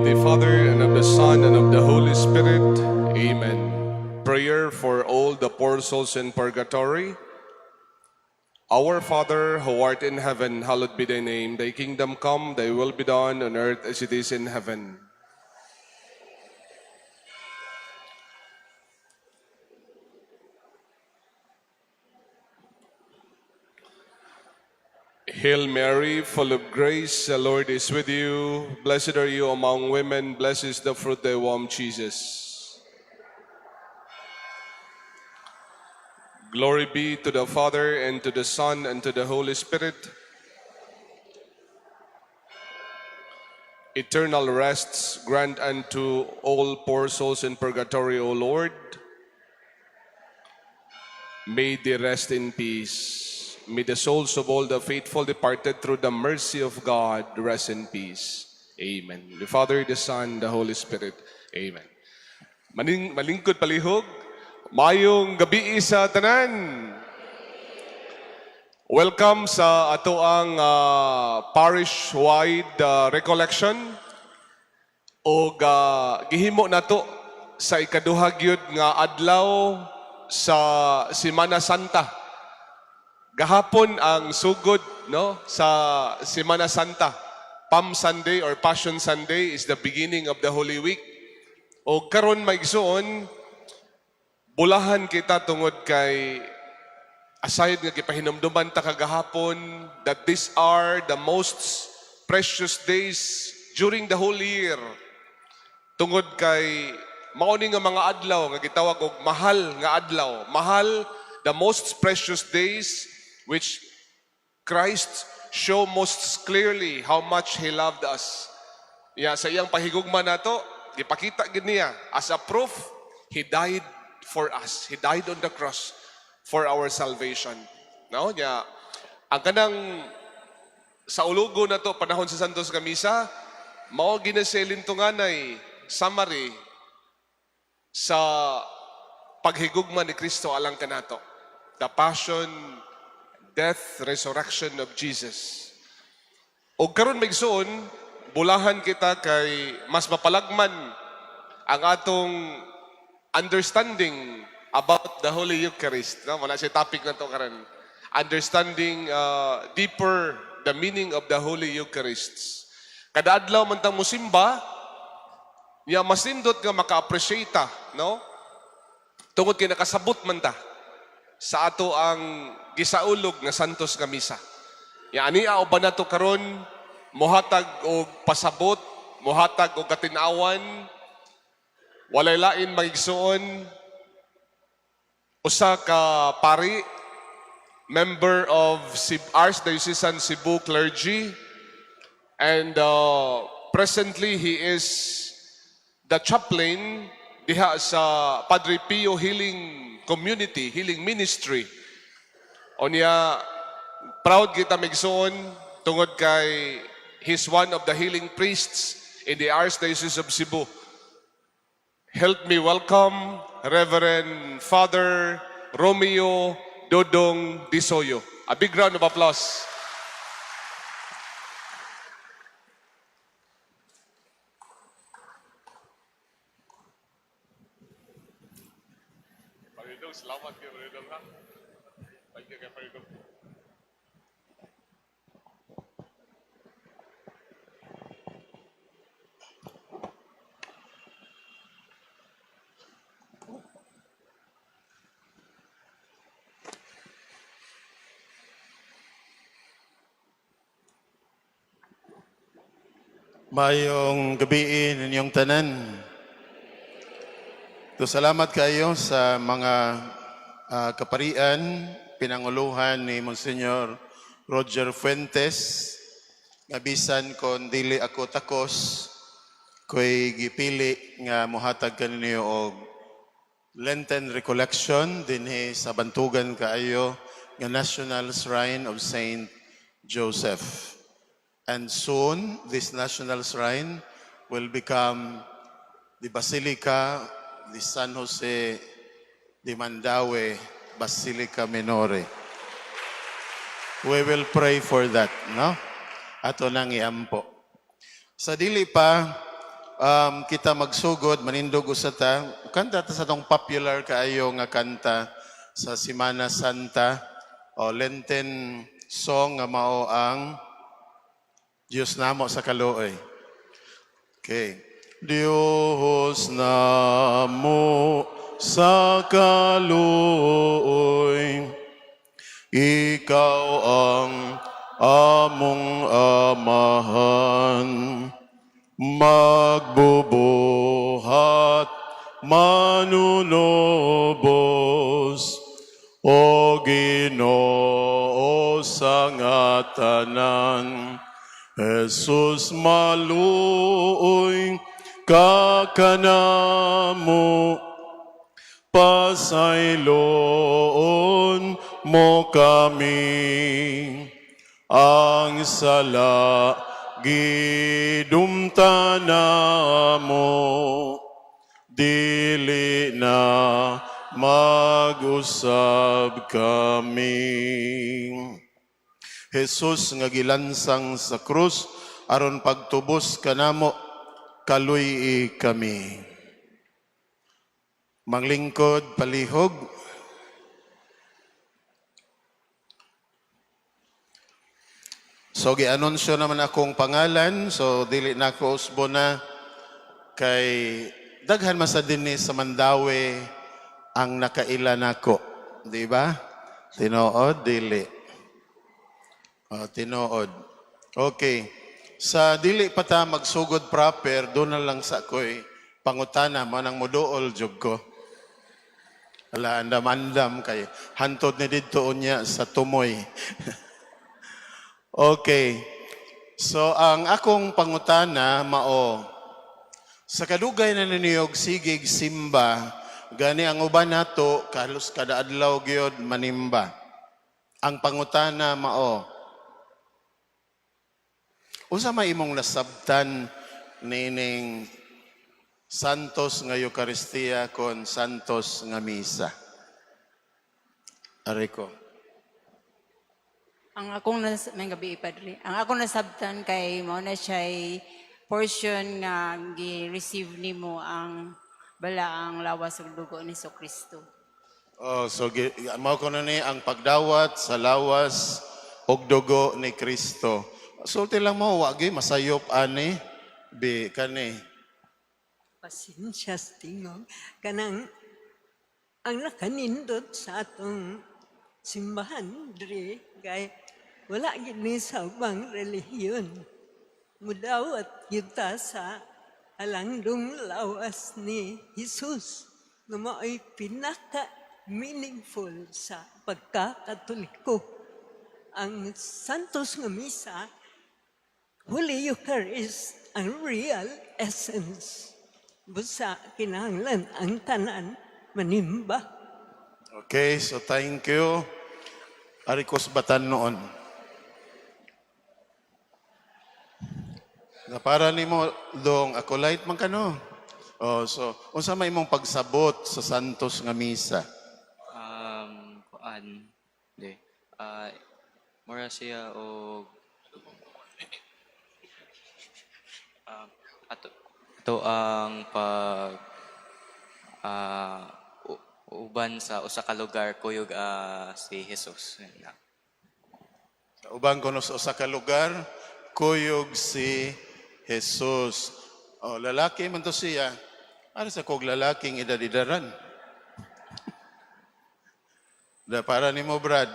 the Father, and of the Son, and of the Holy Spirit. Amen. Prayer for all the poor souls in purgatory. Our Father, who art in heaven, hallowed be thy name. Thy kingdom come, thy will be done on earth as it is in heaven. Hail Mary, full of grace, the Lord is with you. Blessed are you among women, blessed is the fruit of thy womb, Jesus. Glory be to the Father, and to the Son, and to the Holy Spirit. Eternal rests grant unto all poor souls in purgatory, O Lord. May they rest in peace. May the souls of all the faithful departed through the mercy of God rest in peace. Amen. The Father, the Son, the Holy Spirit. Amen. Malingkod palihog, mayong gabi sa tanan. Welcome sa ato ang parish-wide recollection o gihimo nato sa ikaduha gyud nga adlaw sa Semana Santa. Gahapon ang sugod no sa Semana Santa. Palm Sunday or Passion Sunday is the beginning of the Holy Week. O karon maigsuon bulahan kita tungod kay aside nga gipahinumduman ta kagahapon that these are the most precious days during the whole year. Tungod kay mauni nga mga adlaw nga gitawag og mahal nga adlaw. Mahal, the most precious days which Christ show most clearly how much He loved us. Sa iyang pahigugma nato, gipakita gid niya as a proof, He died for us. He died on the cross for our salvation. No? Ang kanang sa ulugo na to, panahon sa Santos Kamisa, mao ginaselin to nga nay summary sa paghigugma ni Kristo alang kanato. The passion, death, resurrection of Jesus. O karon maigsoon, bulahan kita kay mas mapalagman ang atong understanding about the Holy Eucharist. No? Wala siya topic na to karon. Understanding deeper the meaning of the Holy Eucharist. Kada adlaw man tang musimba, mas nindot nga maka-appreciate ta, no? Tungod kay nakasabot man ta sa ato ang gisaulog nga Santos nga Misa. Ani uban nato karon mohatag og pasabot, mohatag og katinawan, walay lain magigsuon, usa ka pari, member of Archdiocesan Cebu Clergy, and presently he is the chaplain diha sa Padre Pio Healing Community, Healing Ministry. Onya, proud kita migsoon tungod kay he's one of the healing priests in the Archdiocese of Cebu. Help me welcome Reverend Father Romeo Dodong Disoyo. A big round of applause. Paridong, salamat kay Paridong ha. Thank you kay Paridong. Mayong gabi ninyong tanan. Salamat kayo sa mga kaparian, pinanguluhan ni Monsignor Roger Fuentes. Nabisan kon dili ako takos, ko'y gipili nga muhatag kaninyo og Lenten Recollection dinhi sa bantugan kaayo nga National Shrine of Saint Joseph. And soon, this national shrine will become the Basilica de San Jose de Mandaue, Basilica Minore. We will pray for that, no? Ato nang iampo. Sa dili pa, kita magsugod, manindog usata. Kanta ta sa tong popular kaayo nga kanta sa Semana Santa o Lenten song nga mao ang Diyos namo sa kaluoy. Okay. Diyos namo sa kaluoy, ikaw ang among amahan, magbubuhat, manunubos, o Ginoo sa ngatanan. Jesus maluoy kakanamo, pasayloon mo kami, ang sala gidumtana mo, dili na mag-usab kami. Jesus nga gilansang sa krus, aron pagtubos kanamo, kaluy kami. Manglingkod, palihog. So, gi-anunsyo naman akong pangalan. So, dili na ako usbo na kay daghan masa dinhi sa Mandawi ang nakaila nako. Di ba? Tinuod, dili. Tinuod. Okay. Sa dili pa ta magsugod proper, doon na lang sa ko'y pangutana, manang muduol jud ko. Ala, andam-andam kay hantod ni didto unya sa tumoy. Okay. So, ang akong pangutana, mao, sa kadugay na niniyog sigig simba, gani ang uban nato, kalos kada adlaw gyud manimba. Ang pangutana, mao, unsa may imong nasabtan nining Santos nga Eucharistia kon Santos nga Misa? Ariko. Ang akong may gabi padre. Ang akong nasabtan kay mao na siya portion nga gi-receive nimo ang balaang lawas ug dugo ni Kristo. Oh, so mao ko na ni ang pagdawat sa lawas og dugo ni Kristo. Sulti lang mo, wagi masayop ani bi kani. Pasensya sa tingog. Kanang ang nakanindot sa atong simbahan diri kay wala gini sa ubang relihiyon. Mudawat kita sa halangdong lawas ni Jesus na mao'y pinaka-meaningful sa pagkakatoliko. Ang Santos nga Misa, Holy Eucharist, ang real essence. Busa kinahanglan ang tanan manimba. Okay, so thank you. Arikos Batan noon. Na para nimo dong ako light man kano. Oh, so unsa may imong pagsabot sa Santos nga Misa? Kuan di mura siya og ato ang pag uban sa usa ka lugar kuyog si Jesus. Sa ubang kuno sa usa ka lugar, kuyog si Jesus. Oh, lalaki man to siya. Ano sa kog lalaking idadidaran? Da para nimo Brad.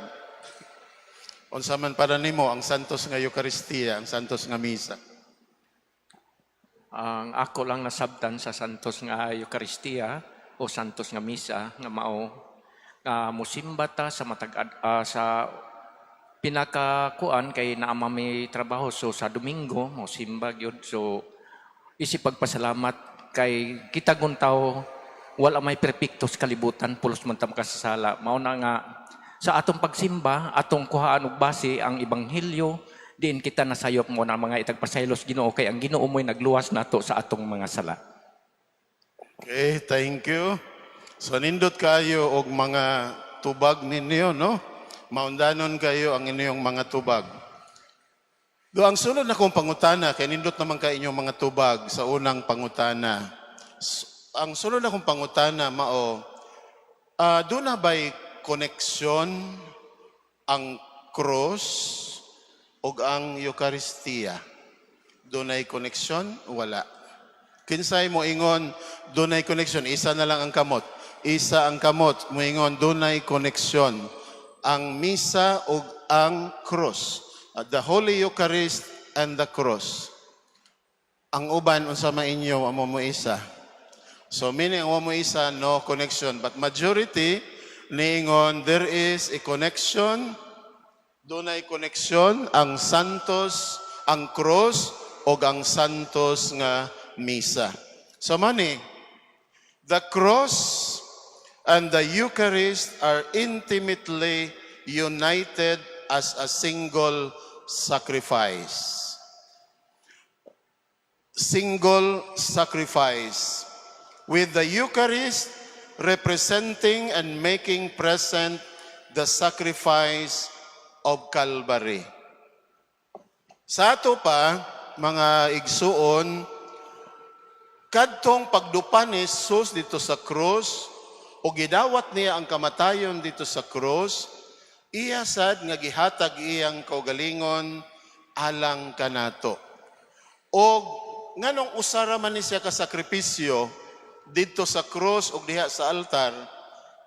Unsa man para nimo ang Santos nga Eucharistia, ang Santos nga Misa? Ang ako lang nasabtan sa Santos nga Eucharistia o Santos nga Misa nga mao nga musimba ta sa sa pinakakuan kay naa may trabaho so sa Domingo mo simba gyud so isip pagpasalamat kay kita guntaw wala may perpektos kalibutan pulos man ta makasasala mao na nga sa atong pagsimba atong kuhaan og base ang ebanghelyo diin kita nasayop mo na mga itagpasaylos Ginoo kay ang Ginoo mo'y nagluwas nato sa atong mga sala. Okay, thank you. So nindot kayo og mga tubag ninyo, no? Maundanon kayo ang inyong mga tubag. Do ang sunod na kong pangutana, kay nindot naman ka inyong mga tubag sa unang pangutana. Ang sunod na kong pangutana, mao, doon na ba'y koneksyon ang cross o ang Eucharistia? Doon ay koneksyon? Wala. Kinsay mo ingon, doon ay koneksyon. Isa na lang ang kamot. Isa ang kamot. Mo ingon, doon ay koneksyon. Ang misa o ang cross. The Holy Eucharist and the cross. Ang uban, unsa mainyo, amo mo isa. So meaning, amo mo isa, no connection. But majority, niingon, there is a connection. Doon ay connection, ang santos, ang cross, o ang santos nga misa. So mani, the cross and the Eucharist are intimately united as a single sacrifice. Single sacrifice. With the Eucharist representing and making present the sacrifice of Calvary. Sa ato pa, mga igsuon, kadtong pagdupan ni Jesus dito sa krus, o gidawat niya ang kamatayon dito sa krus, iya sad nga gihatag iyang kaugalingon alang kanato. O nganong usara man ni siya ka sakripisyo dito sa krus o diha sa altar,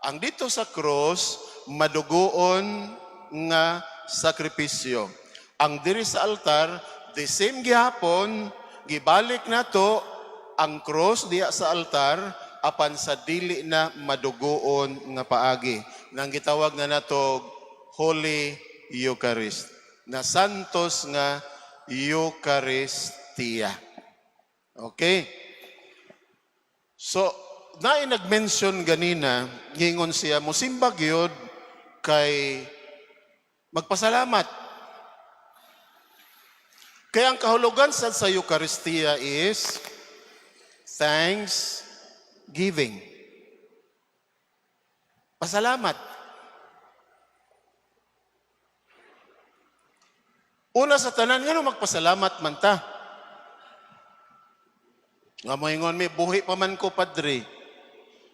ang dito sa krus madugoon nga sakripisyo. Ang diri sa altar, the same gihapon, gibalik na to ang cross diya sa altar apan sa dili na madugoon nga paagi. Nang gitawag na nato Holy Eucharist. Na santos nga Eucharistia. Okay? So, naay nag-mention ganina, gingon siya, musimba gyud kay magpasalamat. Kaya ang kahulugan sa Eucharistia is thanksgiving. Pasalamat. Una sa tanan, nga magpasalamat man ta. Nga mo ingon mi, buhi pa man ko, Padre.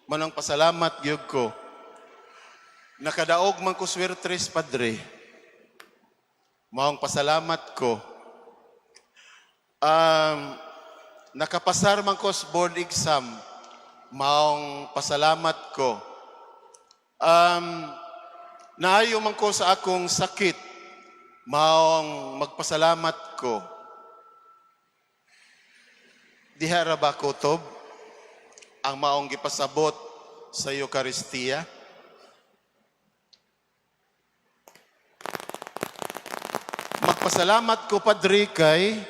Manang pasalamat, gyud ko. Nakadaog man ko swertres, Padre. Maong pasalamat ko. Nakapasar man ko sa board exam. Maong pasalamat ko. Naayo man ko sa akong sakit. Maong magpasalamat ko. Diha ra ba kutob ang maong gipasabot sa Eucharistia? Magpasalamat ko, Padre, kay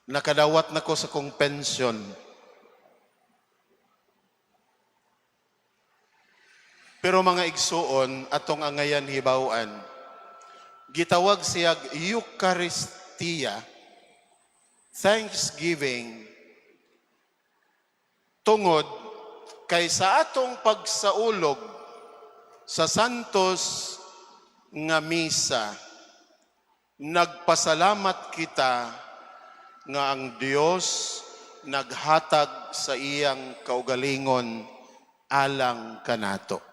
nakadawat na ko sa kong pensyon. Pero mga igsuon, atong angayan hibawan, gitawag siya Eucharistia, thanksgiving, tungod kay sa atong pagsaulog sa santos nga misa, nagpasalamat kita nga ang Dios naghatag sa iyang kaugalingon alang kanato.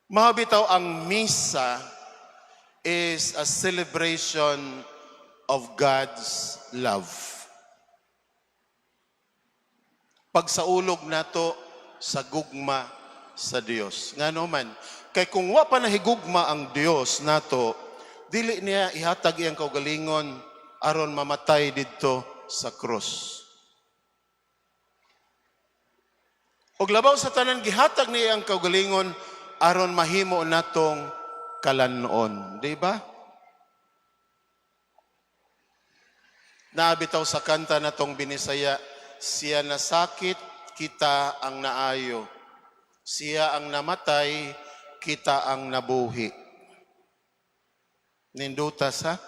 Mahabitaw ang misa is a celebration of God's love. Pagsaulog nato sa gugma sa Dios. Ngano man, kay kung wa pa nahigugma ang Dios nato, dili niya ihatag iyang kaugalingon aron mamatay didto sa krus. Og labaw sa tanan gihatag niya ang kaugalingon aron mahimo natong kalanon, di ba? Naabitaw sa kanta natong binisaya, siya nasakit, kita ang naayo. Siya ang namatay, kita ang nabuhi. Nindutas ha?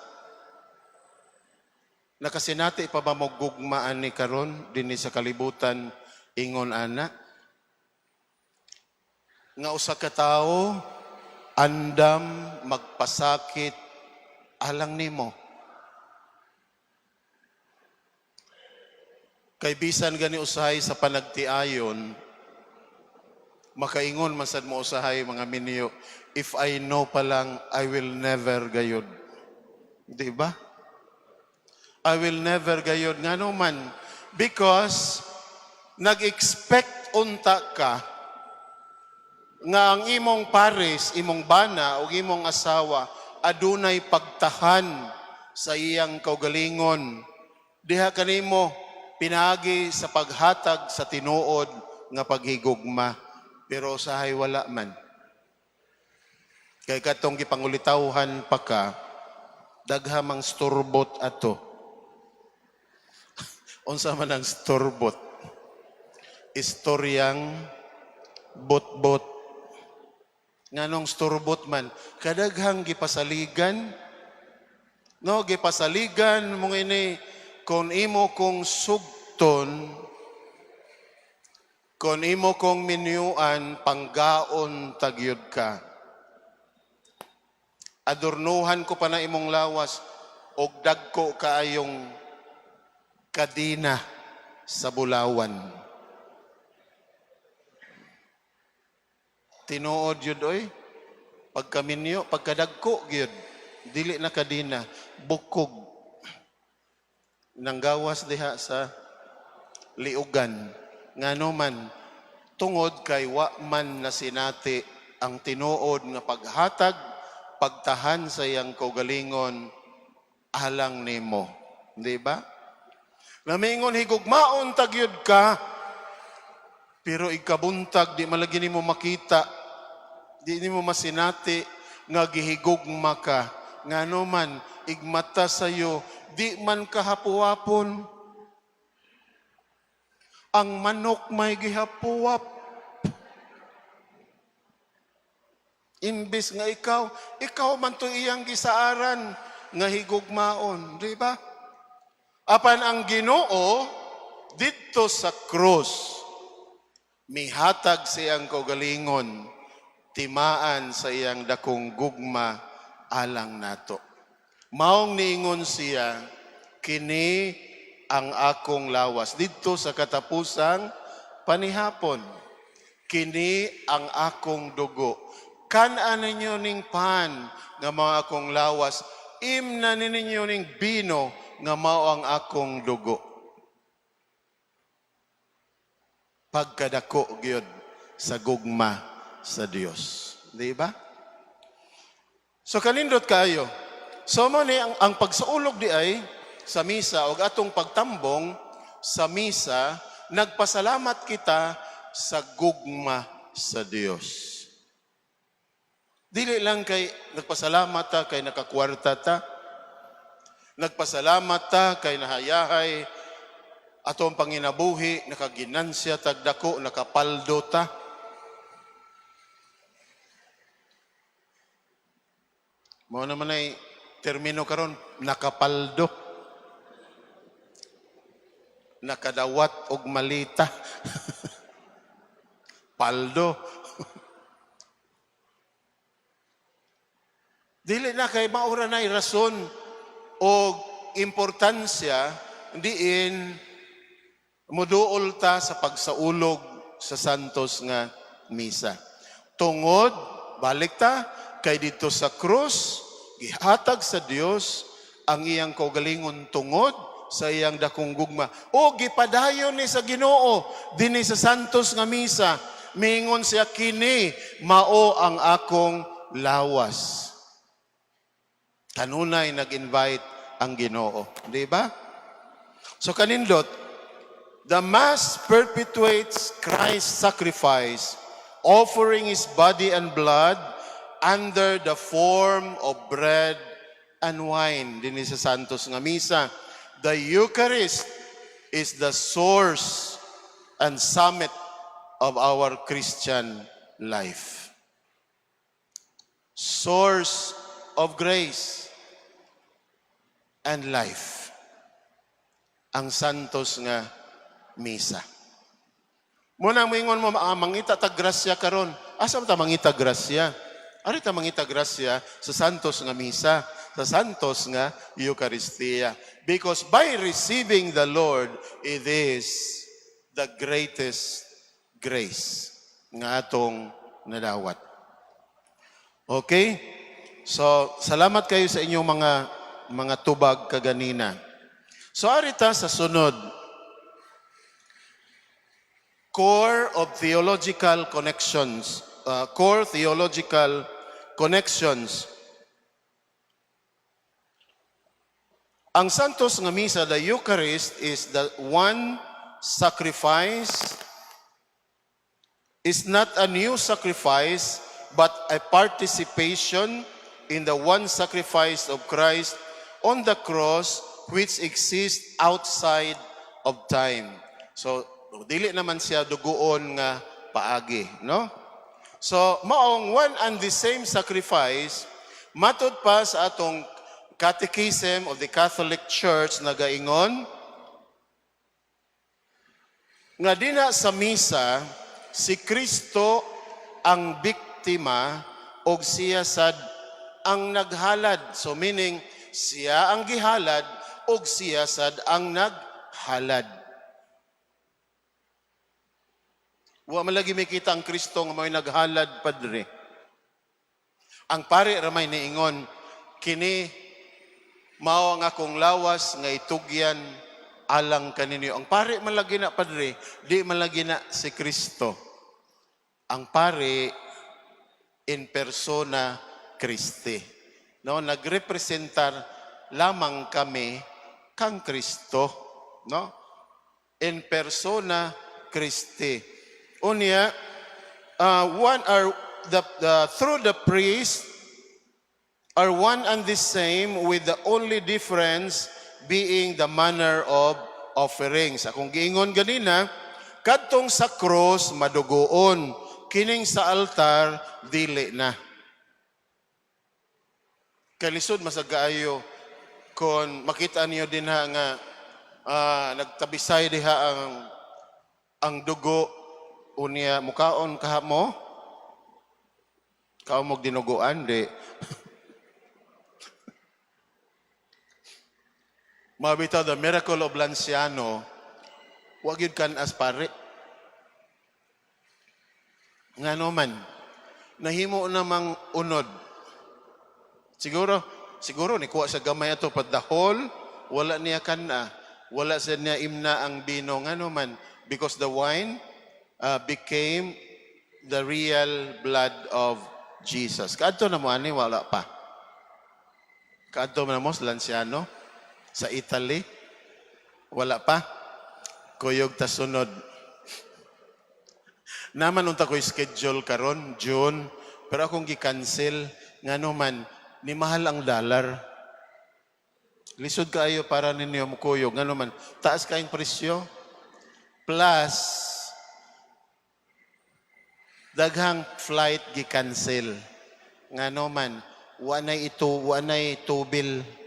Nakasinati pa ba mo gugmaan ni karon dinhi sa kalibutan ingon ana? Nga usa ka tawo andam magpasakit alang nimo. Kay bisan gani usahay sa panagtiayon, makaingon masad mo usahay mga minyo, if I know pa lang, I will never gayod. Di ba? I will never gayod. Nga man, because nag-expect unta ka nga ang imong pares, imong bana o imong asawa adunay pagtahan sa iyang kaugalingon. Diha kanimo pinagi sa paghatag sa tinuod nga paghigugma, pero usahay wala man. Kay katong gipangulitawhan pa ka, daghamang storbot ato. Unsa man ang storbot? Istoryang bot-bot. Nganong storbot man? Kadaghang gipasaligan. No, gipasaligan mong ini kung imo kong sugton, kung imo kong minyuan, panggaon tagyod ka. Adornuhan ko pa na imong lawas, og dagko kaayong kadina sa bulawan. Tinuod yun, oy. Pagkaminyo, pagkadagko yun. Dili na kadina, bukog. Nanggawas diha sa liugan. Ngano man, tungod kay wa man na sinati ang tinuod nga paghatag, pagtahan sa iyang kaugalingon, alang nimo. Di ba? Namingon higugmaon tagyod ka, pero ikabuntag, di malagi nimo makita, di nimo masinati, nga gihigugma ka. Ngano man, igmata sayo, di man kahapuapon. Ang manok may gihapuap. Imbis nga ikaw man to iyang gisaaran nga higugmaon, di ba? Apan ang Ginoo didto sa krus, mihatag siyang kaugalingon, timaan sa iyang dakong gugma alang nato. Maong niingon siya, kini ang akong lawas. Dito sa katapusang panihapon, kini ang akong dugo. Kan-an ninyo ning pan nga mga akong lawas, imna ninyo ning bino nga mao ang akong dugo. Pagkadako gyud sa gugma sa Dios. Di ba? So kanindot kayo. So mo ni ang pagsaulog di ay sa misa o atong pagtambong sa misa, nagpasalamat kita sa gugma sa Dios. Dili lang kay nagpasalamat ta kay nakakwarta ta. Nagpasalamat ta kay nahayahay atong panginabuhi, nakaginansya tagdako, nakapaldo ta. Mao naman ay termino karon, nakapaldo. Nakadawat og malita. Paldo. Dili na kay maura na rason o importansya diin muduol ta sa pagsaulog sa santos nga misa. Tungod, balik ta, kay dito sa krus, gihatag sa Dios ang iyang kaugalingon tungod sa iyang dakong gugma. O gipadayon ni sa Ginoo dinhi sa santos nga misa, mingon siya, kini mao ang akong lawas. Kanunay nag-invite ang Ginoo, di ba? So kanindot, the Mass perpetuates Christ's sacrifice, offering His body and blood under the form of bread and wine. Dinhi sa santos nga misa. The Eucharist is the source and summit of our Christian life. Source of grace and life. Ang santos nga misa. Muna mingon mo, mangita tag grasya karon. Asa ta mangita grasya? Ari ta mangita grasya sa santos nga misa, sa santos nga Eucharistia. Because by receiving the Lord, it is the greatest grace nga atong nadawat. Okay? So, salamat kayo sa inyong mga tubag kaganina. So, arita sa sunod. Core of theological connections. Core theological connections. Ang Santos nga Misa, the Eucharist, is the one sacrifice, is not a new sacrifice, but a participation in the one sacrifice of Christ on the cross, which exists outside of time. So, dili naman siya duguon nga paagi, no? So, maong one and the same sacrifice, matod pa sa atong Catechism of the Catholic Church nagaingon, nga dina sa misa, si Kristo ang biktima o siya sad ang naghalad. So meaning, siya ang gihalad o siya sad ang naghalad. Wa man lagi may kita ang Kristo nga may naghalad, Padre. Ang pare ramay niingon, kini mao ang akong lawas nga itugyan alang kaninyo. Ang pare man lagi na, Padre, di man lagi na si Kristo. Ang pare in persona Christi. No, nagrepresentar lamang kami kang Kristo, no? In persona Christi. Unya, through the priest are one and the same, with the only difference being the manner of offerings. Akong giingon ganina, kadtong sa cross madugoon, kining sa altar dili na. Kalisod masagaayo kon makita niyo din ha nga nagtabisay diha ang dugo unya mukaon kaha mo. Kao mo dinuguan di. Mabitaw, the miracle of Lanciano, wag yun kan as pare. Nga naman, nahimo namang unod. Siguro ni kuha sa gamay ato, but the whole, wala niya kana, wala sa niya imna ang bino. Nga naman, because the wine became the real blood of Jesus. Kaadto na mo ani, wala pa. Kaadto na mo sa Lanciano. Sa Italy, wala pa. Kuyog ta sunod. Naman unta ko'y schedule karon June, pero akong gi-cancel nga man ni mahal ang dollar. Lisod kaayo para ninyo mo kuyog nga man taas kaayong presyo. Plus daghang flight gi-cancel. Nga man wanay tubil.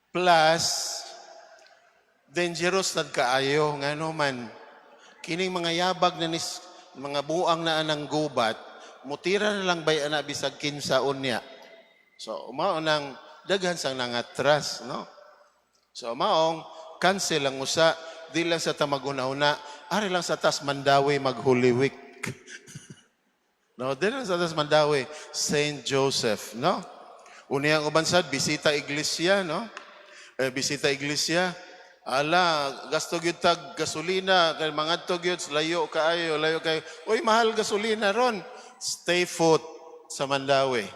Plus, dangerous nad kaayo, nga man, kining mga yabag na mga buang na anang gubat, mutira na lang bay ana bisag kinsa unya. So, mao nang daghan sang nangatras, no? So, maong cancel lang usa, di lang sa tamaguna-una, ari lang sa tas Mandawi mag-Holy Week. No, di lang sa tas Mandawi, Saint Joseph, no? Uniyang ubansad, bisita iglesia, no? Bisita iglesia, ala, gasto gyud tag gasolina, kay mga to gyud layo kayo. Uy, mahal gasolina ron. Stay put sa Mandawi.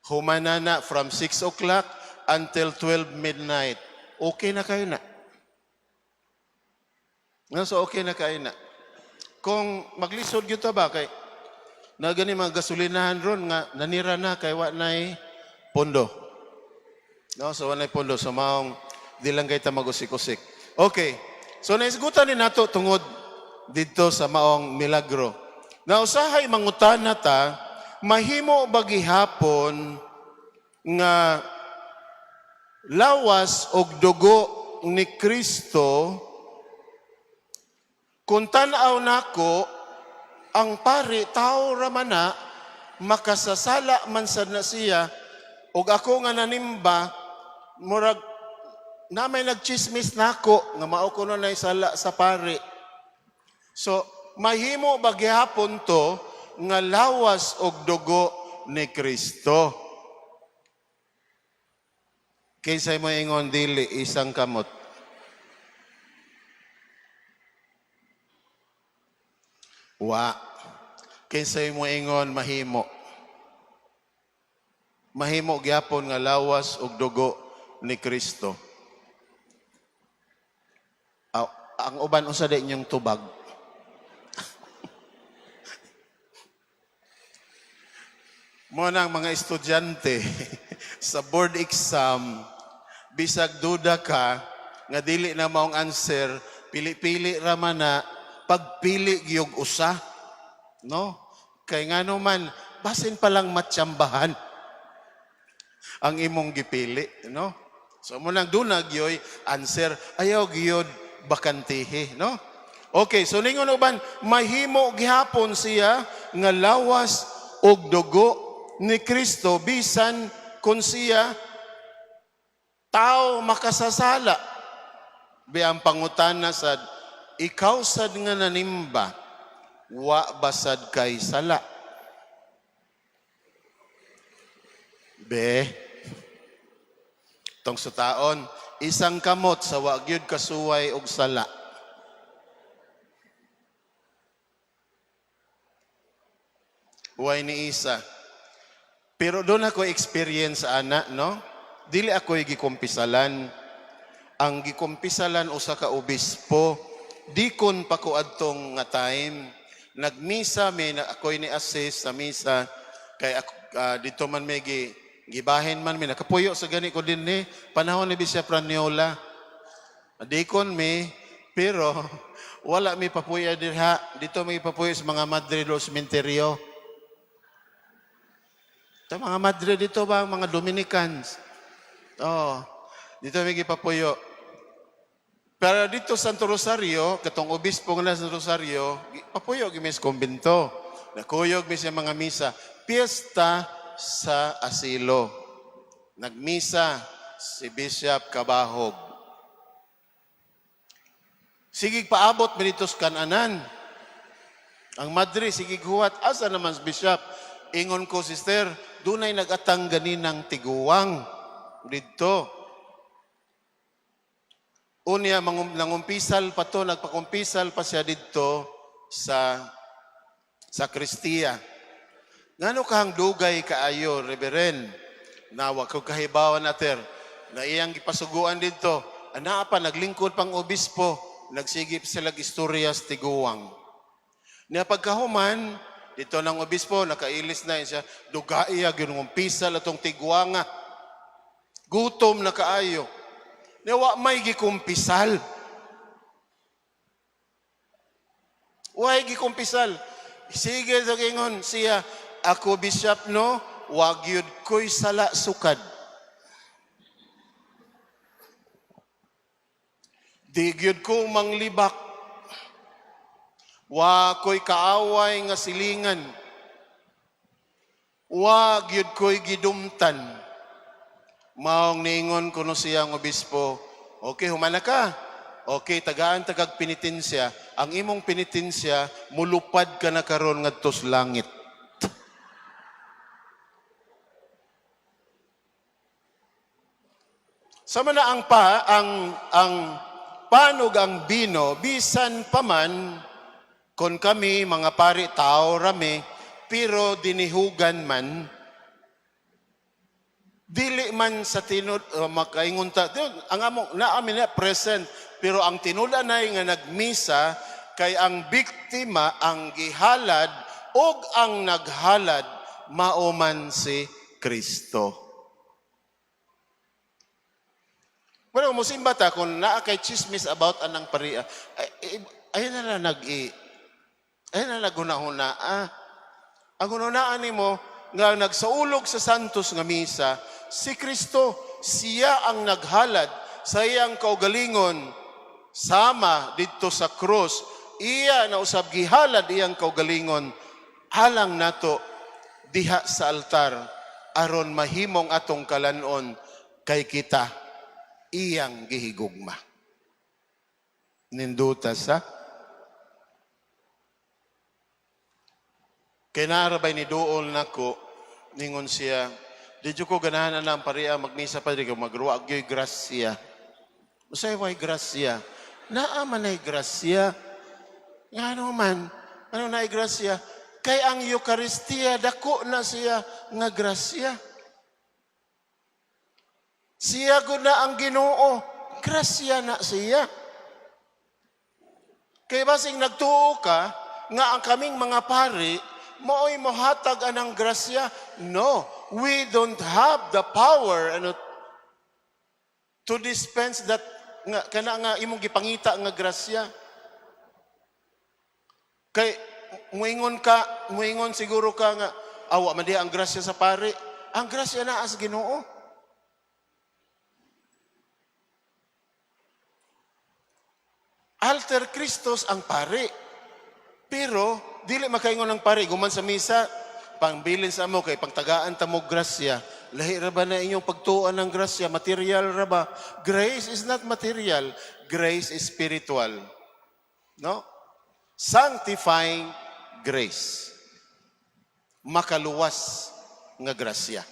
Humanana from 6 o'clock until 12 midnight. Okay na kayo na. So okay na kayo na. Kung maglisod gyud ta ba kay na gani mga gasolinahan ron nga nanira na kay wa nay pondo. No, so wanay pondo, so maong di lang kay ta magusik-usik. Okay. So naisgutan ni nato tungod dito sa maong milagro. Na usahay mangutana ta, mahimo ba gihapon nga lawas og dugo ni Kristo kung tan-aw nako ang pari tao ra man na makasasala man sad na siya ug ako nga nanimba murag na may nagchismis nako nga mao ko na sala sa pari. So mahimo ba gihapon to nga lawas og dugo ni Kristo? Kinsay mo ingon dili isang kamot? Wa. Kinsay mo ingon mahimo? Mahimo gyapon nga lawas og dugo ni Kristo. Ang uban unsa di inyong tubag? Mo nang mga estudyante sa board exam, bisag duda ka nga dili na maong answer, pili-pili ra man na pagpili gyud usa, no? Kay ngano man basin pa lang matsambahan ang imong gipili, no? So mo nang dunag yoy answer ayaw gyud bakantihe, no? Okay, so ningon uban mahimo gihapon siya nga lawas og dugo ni Kristo bisan kun siya tao makasasala. Biyang pangutana sad ikaw sad nga nanimba wa basad kay sala. Be tong sutaon isang kamot sa wa gyud kasuway og sala. Way ni isa. Pero doon ako experience ana, no? Dili ako gikumpisalan. Ang gikumpisalan usa ka obispo, dikon pa ko adtong nga time, nagmisa mi na ako'y ni assist sa misa kay ako, dito man may gibahin man mi nakapuyo sa gani ko din ni panahon ni Bishop Raniola. Dikon mi pero wala mi papuya dirha, dito mi papuyo sa mga Madre dos Cementerio. Ito mga Madre dito ba, mga Dominicans. Oh, dito may gipapuyo. Pero dito sa Santo Rosario, katong obispo nga na sa Rosario, papuyo gimis kumbento. Nakuyog mi sa mga misa. Piyesta sa asilo. Nagmisa si Bishop Cabahog. Sigig paabot mi dito sa kananan. Ang Madre, sigig huwat. Asa naman si Bishop? Ingon ko, sister, dunay nagatang ganinang tiguwang dito. Unya, nangumpisal pa to, nagpakumpisal pa siya dito sa Kristiya. Ngano kahang dugay kaayo, Reverend, na wa ko kahibawan natin, na iyang gipasuguan dito, ana pa, naglingkod pang obispo, nagsigip sila istorya sa tiguwang. Niya pagkahuman, dito ng obispo, nakailis na siya, dugaiya, ginumpisal atong tiguanga. Gutom na kaayo. Nawa may gikumpisal. Way gikumpisal. Sige, sagingon siya, ako bishop no, wag yun ko'y sala sukad. Di yun ko manglibak. Wa ko'y kaaway nga silingan. Wa gyud ko'y gidumtan. Maong ningon kuno siya ang obispo, okay, humana ka. Okay, tagaan tagag penitensya. Ang imong penitensya, mulupad ka na karon ngadto sa langit. Sama na ang panog ang bino, bisan paman, kon kami, mga pari, tao rami, pero dinihugan man, dili man sa makaingunta, ang among, naamin na present, pero ang tinulanay nga nagmisa, kay ang biktima, ang gihalad, o ang naghalad, mauman si Kristo. Pero musimba ta, kung naa kay chismis about anang pari, ayun na nagunahuna. Ang hununaan ni mo, nga nagsaulog sa Santos nga misa, si Kristo, siya ang naghalad sa iyang kaugalingon, sama dito sa krus, iya na usab gihalad iyang kaugalingon alang nato diha sa altar aron mahimong atong kalanon kay kita iyang gihigugma. Ninduta sa kay narabay ni duol nako ningon siya, di jud ko ganahan na ang pareha magmisa pa diri magruwa gyud grasya. Usay way grasya? Naa man ay grasya. Ngano man, ano na ay grasya? Kay ang Eucharistia dako na siya nga grasya. Siya gud na ang Ginoo, grasya na siya. Kay basing nagtuo ka nga ang kaming mga pari mao'y mohatag anang grasya. No, we don't have the power to dispense that nga kana nga imong gipangita nga grasya. Kay muingon siguro ka nga awa man diha ang grasya sa pari. Ang grasya naa sa Ginoo. Alter Christos ang pari. Pero dili makaingon ang pari guman sa misa pangbilin sa amo kay pangtagaan ta mo grasya. Lahi ra ba na inyong pagtuon ng grasya? Material ra ba? Grace is not material. Grace is spiritual. No? Sanctifying grace. Makaluwas nga grasya.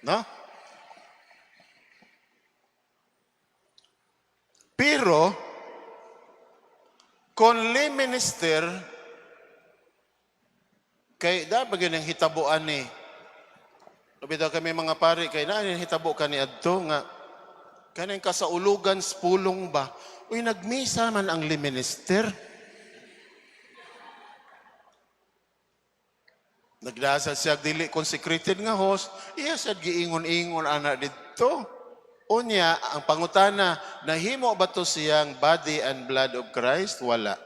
No? Pero kung lay minister kay dapat ang hitabuan ni Nabitaw kami mga pari, kay naanin hitabo ka ni Adto nga, kanang kasaulugan spulong ba? Uy, nagmisa man ang liminister. Nagdasal siya, dili consecrated nga host, iya siya giingon-ingon anak dito. Unya, ang pangutana, nahimo ba to siyang body and blood of Christ? Wala.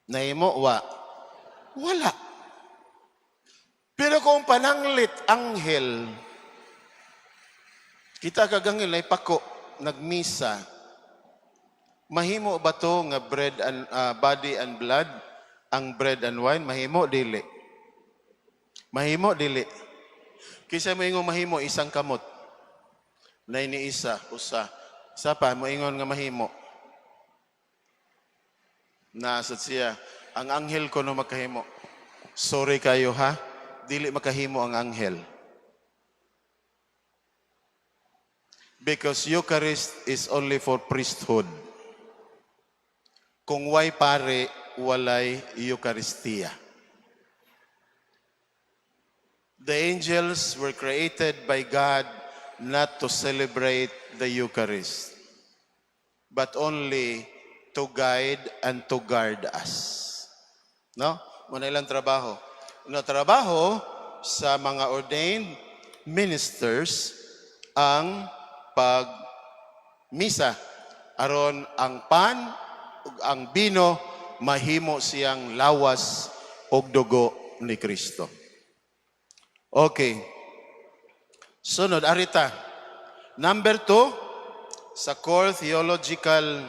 Nahimo? Wala. Pero kung pananglit, anghel, kita kagangil ay pako, nagmisa, mahimo ba to nga bread and body and blood, ang bread and wine, mahimo, dili. Mahimo, dili. Kisa mo ingon mahimo, isang kamot. Na iniisa, usa. Isa pa, mo ingon nga mahimo. Nasad siya, ang anghel ko no makahimo. Sorry kayo ha, dili makahimo ang anghel. Because Eucharist is only for priesthood. Kung way pare, walay Eucharistia. The angels were created by God not to celebrate the Eucharist, but only to guide and to guard us. No? Muna ilang trabaho. No, trabaho sa mga ordained ministers ang pagmisa. Aron ang pan ug ang bino mahimo siyang lawas og dugo ni Kristo. Okay. Sunod, arita. Number 2, sa core theological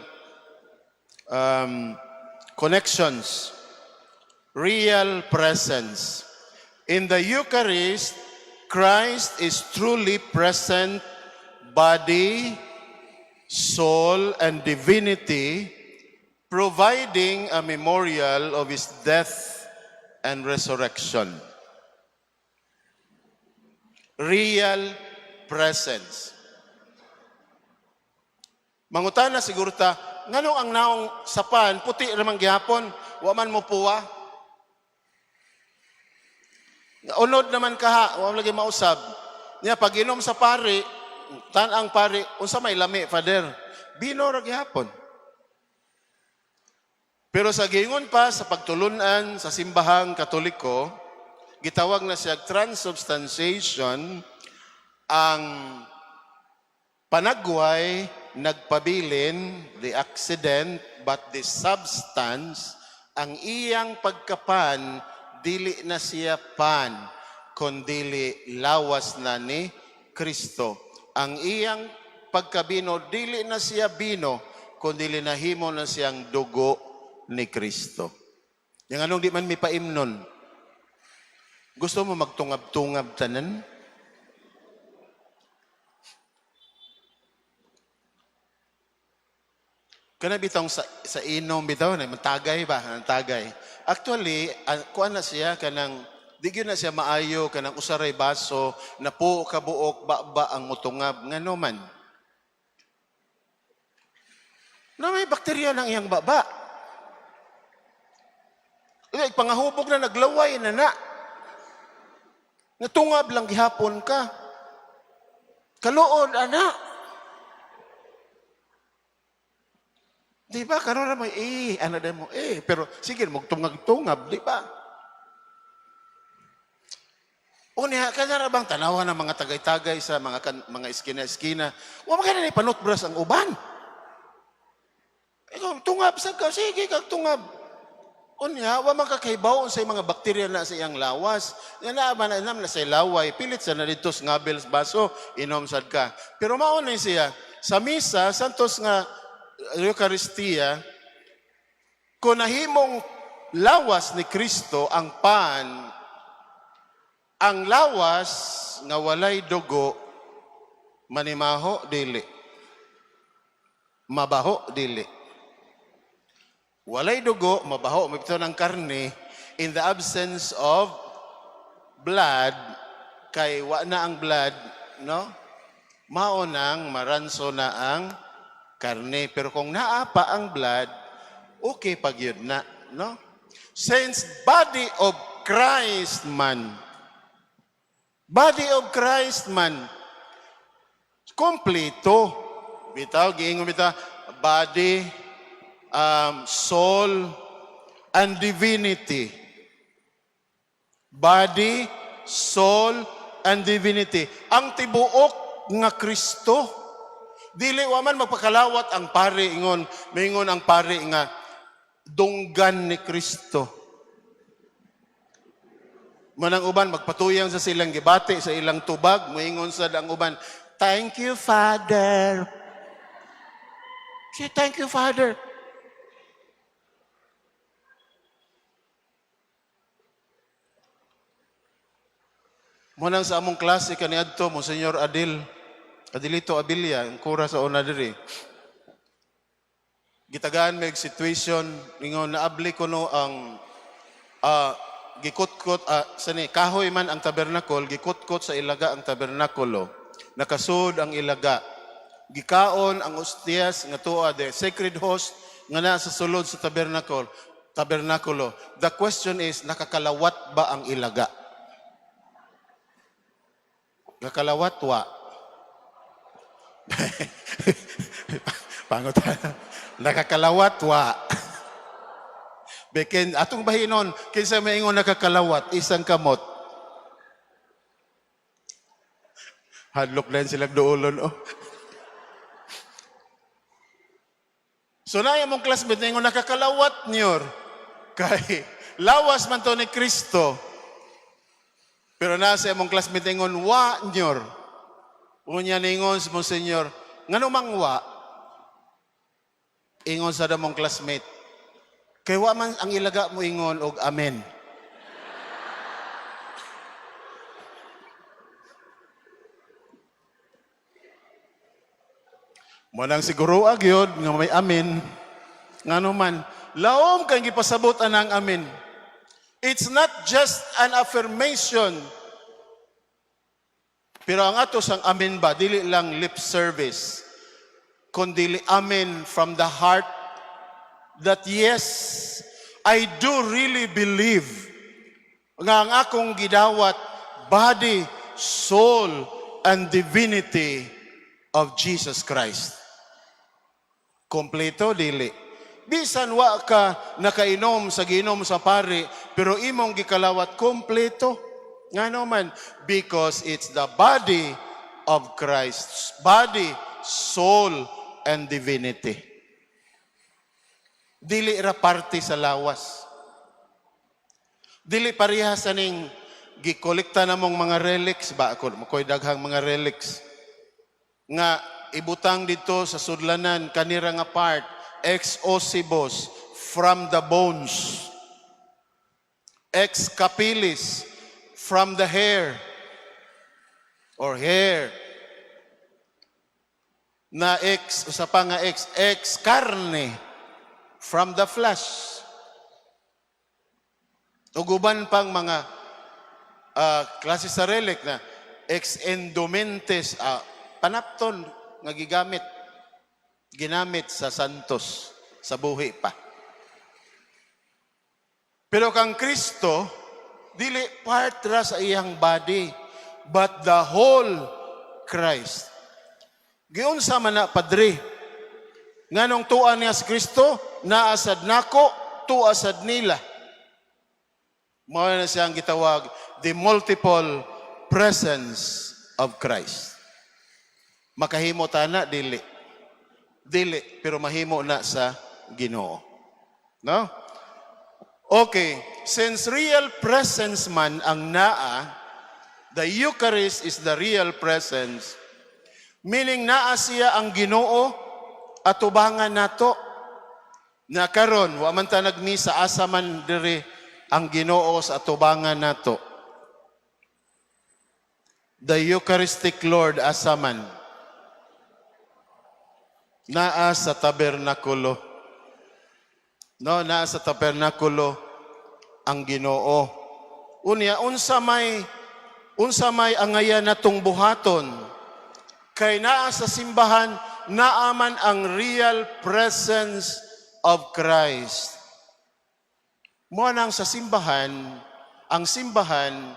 connections. Real presence. In the Eucharist, Christ is truly present, body, soul, and divinity, providing a memorial of His death and resurrection. Real presence. Mangutana siguro ta, nganong ang naong sapan, puti ramang gihapon, wa man mo puwa. Unod naman kaha, wa lagi mausab. Nya pag inom sa pari, tan-ang pari, unsa may lami, Father? Bino ra gihapon. Pero sa gingon pa sa pagtulunan sa simbahang Katoliko, gitawag na siya transubstantiation, ang panagway nagpabilin, the accident, but the substance, ang iyang pagkapan, dili na siya pan, kundili lawas na ni Kristo. Ang iyang pagkabino, dili na siya bino, kundili nahimo na siyang dugo ni Kristo. Yung anong di man may paimnon, gusto mo magtungab-tungab tanan? Kana bitong sa inom bitaw na matagay ba, tagay. Actually, kuan na siya kanang di gyud na siya maayo kanang usaray baso na po kabuok ba ang mutungab ngano man. Na may bakterya ng iyang baba. Pangahubog na naglaway na. Natungab lang gihapon ka. Kaluod, ana. Di ba? Karoon na may ano din mo, pero sige, magtungag-tungab, di ba? Unya, kanya bang tanawan ng mga tagay-tagay sa mga eskina-eskina, huwag magkana ni panutbras ang uban. Ikaw, tungab sa ka, sige, kag tungab. Unya, huwag magkakaibaw sa mga bakterya na sa iyang lawas. Yan na sa laway, pilit sa na dito sa ngabel baso, inom sad ka. Pero maunay siya, sa misa, santos nga, Eucharistia, kung nahimong lawas ni Kristo ang pan, ang lawas nga walay dugo, manimaho dili. Mabaho dili. Walay dugo, mabaho, mabito ng karne, in the absence of blood, kay wa na ang blood, no? Maunang maranso na ang karne. Pero kung naapa ang blood, okay pag yun na, no? Since body of Christ man, kompleto. Bitaw, giingon bitaw, body, soul, and divinity. Body, soul, and divinity. Ang tibuok nga Kristo. Dili waman magpakalawat ang pari ingon, maingon ang pari nga dunggan ni Kristo. Manang uban magpatuyang sa silang gibati sa ilang tubag, moingon sad ang uban, "Thank you, Father." Say, "Thank you, Father." Munang sa among klase kaniadto mo Senyor Adilito Abilia, ang kura sa una diri. Gitagaan may situation, ningon naabli ko no ang gikutkot, kahoy man ang tabernacle, gikutkot sa ilaga ang tabernakulo. Nakasud ang ilaga. Gikaon ang ostias nga tuwa the sacred host nga naa sa sulod sa tabernakulo. The question is, nakakalawat ba ang ilaga? Nakalawat wa? Pangot. Nakakalawat wa. Bekin atong bahinon kinsa maingon nakakalawat isang kamot. Hadlok lang sila duolon oh. So na yung mong classmate na nakakalawat niyor kay lawas man to ni Kristo. Pero nasa yung classmate na wa niyor. Unya ningon sa Monsignor, ngano mang wa? Ingon sa damong classmate, kay wa man ang ilaga mo ingon og amen. Mo nang siguro agyod nga may amen. Ngano man, laom kang gipasabot anang amen. It's not just an affirmation. Pero ang ato sang amen ba, dili lang lip service, kundi amen from the heart that yes, I do really believe nga ang akong gidawat, body, soul, and divinity of Jesus Christ. Kompleto, dili. Bisan wa ka nakainom sa ginom sa pari, pero imong gikalawat kompleto. Nga naman, because it's the body of Christ. Body, soul, and divinity. Dili ra parte sa lawas. Dili parehas aning gikolekta namong mga relics ba ako makoy daghang mga relics nga ibutang dito sa sudlanan kanira nga part ex osibos from the bones. Ex capitis, from the hair or hair. Na usa pa nga ex carne, from the flesh. Uguban pang mga klase sa relic na ex endumentes, panapton nga ginamit sa santos sa buhi pa. Pero kang Kristo, dili part ra sa iyang body, but the whole Christ. Giunsa man na padre, nganong tuan niya si Kristo, naasad nako, tuasad nila. Mao na siyang gitawag, the multiple presence of Christ. Makahimo ta na, dili. Dili, pero mahimo na sa Ginoo. No? Okay, since real presence man ang naa, the Eucharist is the real presence, meaning naa siya ang Ginoo at tubangan nato. Na karon wa man ta nagmisa asa man diri ang Ginoo sa atubangan nato. The Eucharistic Lord asa man naa sa tabernakulo. No, naa sa tabernakulo ang Ginoo. Unya unsa may angayan natong buhaton kay naa sa simbahan naaman ang real presence of Christ. Mo nang sa simbahan, ang simbahan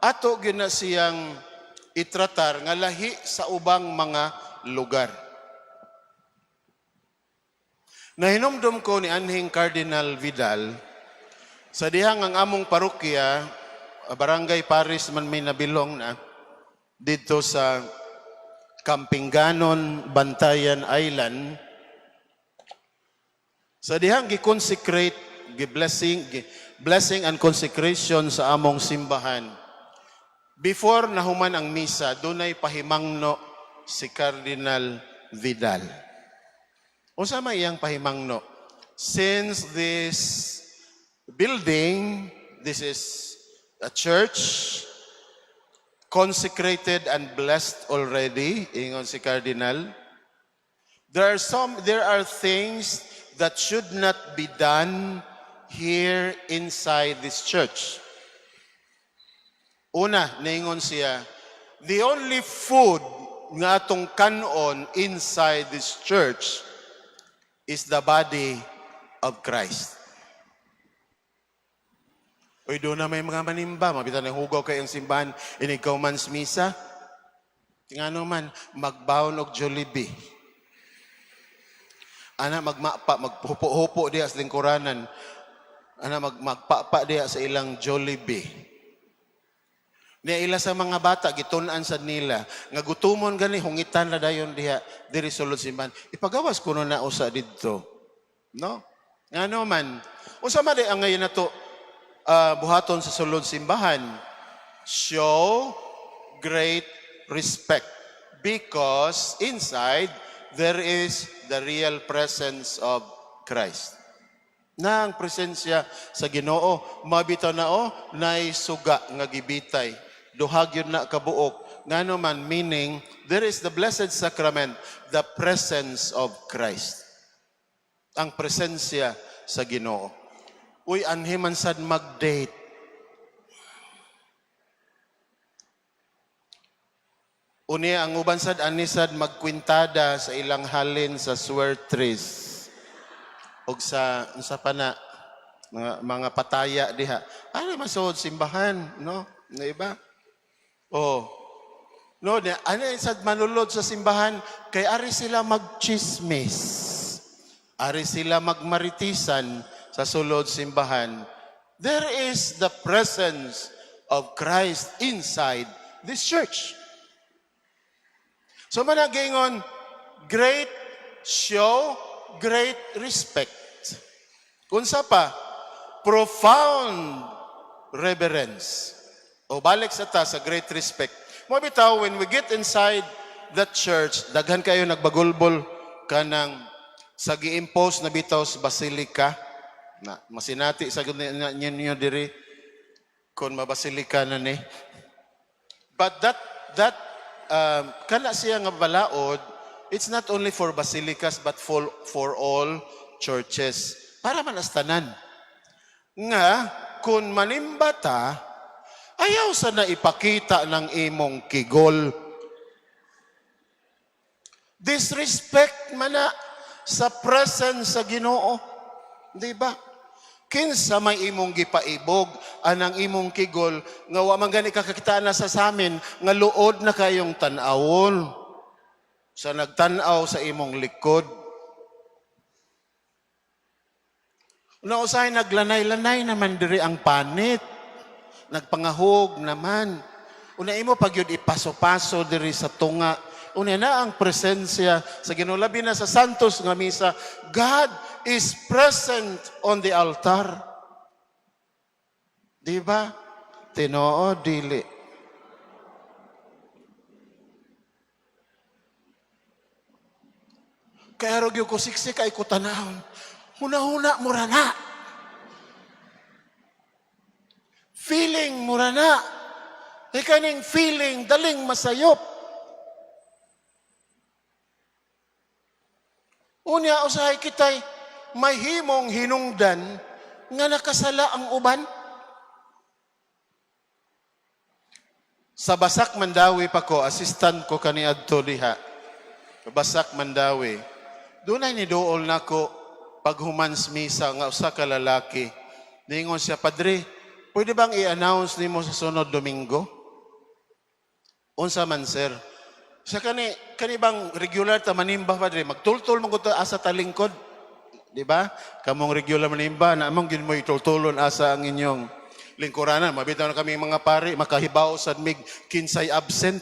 ato gina siyang itratar nga lahi sa ubang mga lugar. Nahinumdum ko ni Anhing Cardinal Vidal sa dihang ang among parokya, Barangay Paris man may nabilong na dito sa Campinganon, Bantayan Island. Sa dihang gi-consecrate, blessing and consecration sa among simbahan. Before nahuman ang misa, dunay pahimangno si Cardinal Vidal. Unsa may iyang pahimangno? Since this building, this is a church consecrated and blessed already, ingon si Cardinal. There are things that should not be done here inside this church. Una, naingon siya, the only food nga atong kanon inside this church is the body of Christ. Uy, doon na may mga manimba, mabitan ng hugaw kay ang simbahan, inigaw man sa misa. Tingano man, magbaon og Jollibee. Ana, maghupo-hupo diya sa lingkuranan. Ana, magpapa diya sa ilang Jollibee. Niya ila sa mga bata, gitunan sa nila, nga gutumon gani, hungitan na dayon diya, diri sulod simbahan. Ipagawas ko na usa dito. No? Nga man, usa man ang ngayon na to, buhaton sa sulod simbahan, show great respect because inside there is the real presence of Christ. Na ang presensya sa Ginoo, mabitaw na nay suga nga gibitay, duhag yun na kabuok. Ngano man, meaning there is the blessed sacrament, the presence of Christ. Ang presensya sa Ginoo. Uy, anhiman sad mag-date. Uni, ang uban sad anisad magkwintada sa ilang halin sa swertres. O sa pa na, mga pataya diha. Ano masuod simbahan, no? Na iba? No, ano sad manulod sa simbahan, kay ari sila magchismis. Ari sila magmaritisan sa sulod simbahan. There is the presence of Christ inside this church. So managingon, great show, great respect. Unsa pa? Profound reverence. O balik sa ta sa great respect. Mo bitaw, when we get inside that church, daghan kayo nagbagulbol kanang sa gi-impose na bitaw sa basilika. Na masinati sa ninyo diri kung mabasilika na ni. But that kana siya nga balaod, it's not only for basilicas but for all churches. Para man astanan. Nga kung manimba ta, ayaw sa na ipakita ng imong kigol. Disrespect man na sa presence sa Ginoo. Di ba? Kinsa may imong gipaibog anang imong kigol nga wa man gani kakakita na sa samin nga luod na kayong tan-awon sa nagtan-aw sa imong likod. Usahay naglanay-lanay naman diri ang panit. Nagpangahog naman. Una imo pag yun ipaso-paso diri sa tunga. Una na ang presensya sa Ginoo labi na sa santos nga misa. God is present on the altar. Di ba? Tinoo dili. Kaya rogyo ko siksik ay ko tanahon. Huna-huna mura na. Feeling mura na. Ikaning feeling daling masayop. Unya usahay kitay may himong hinungdan nga nakasala ang uban. Sa Basak Mandawi pa ko, assistant ko kaniadto diha. Basak Mandawi. Dunay ni dool nako paghumans misa nga usa ka lalaki. Ningon siya, Padre, pwede bang i-announce nimo sa sunod Domingo? Unsa man sir? Siya kani bang regular ta manimba, Padre? Magtultol mo ko asa talingkod. Di ba? Kamong regular manimba, na among gin mo itultulon asa ang inyong lingkuranan. Mabitaw na kami mga pari, makahibaw sa mig kinsay absent.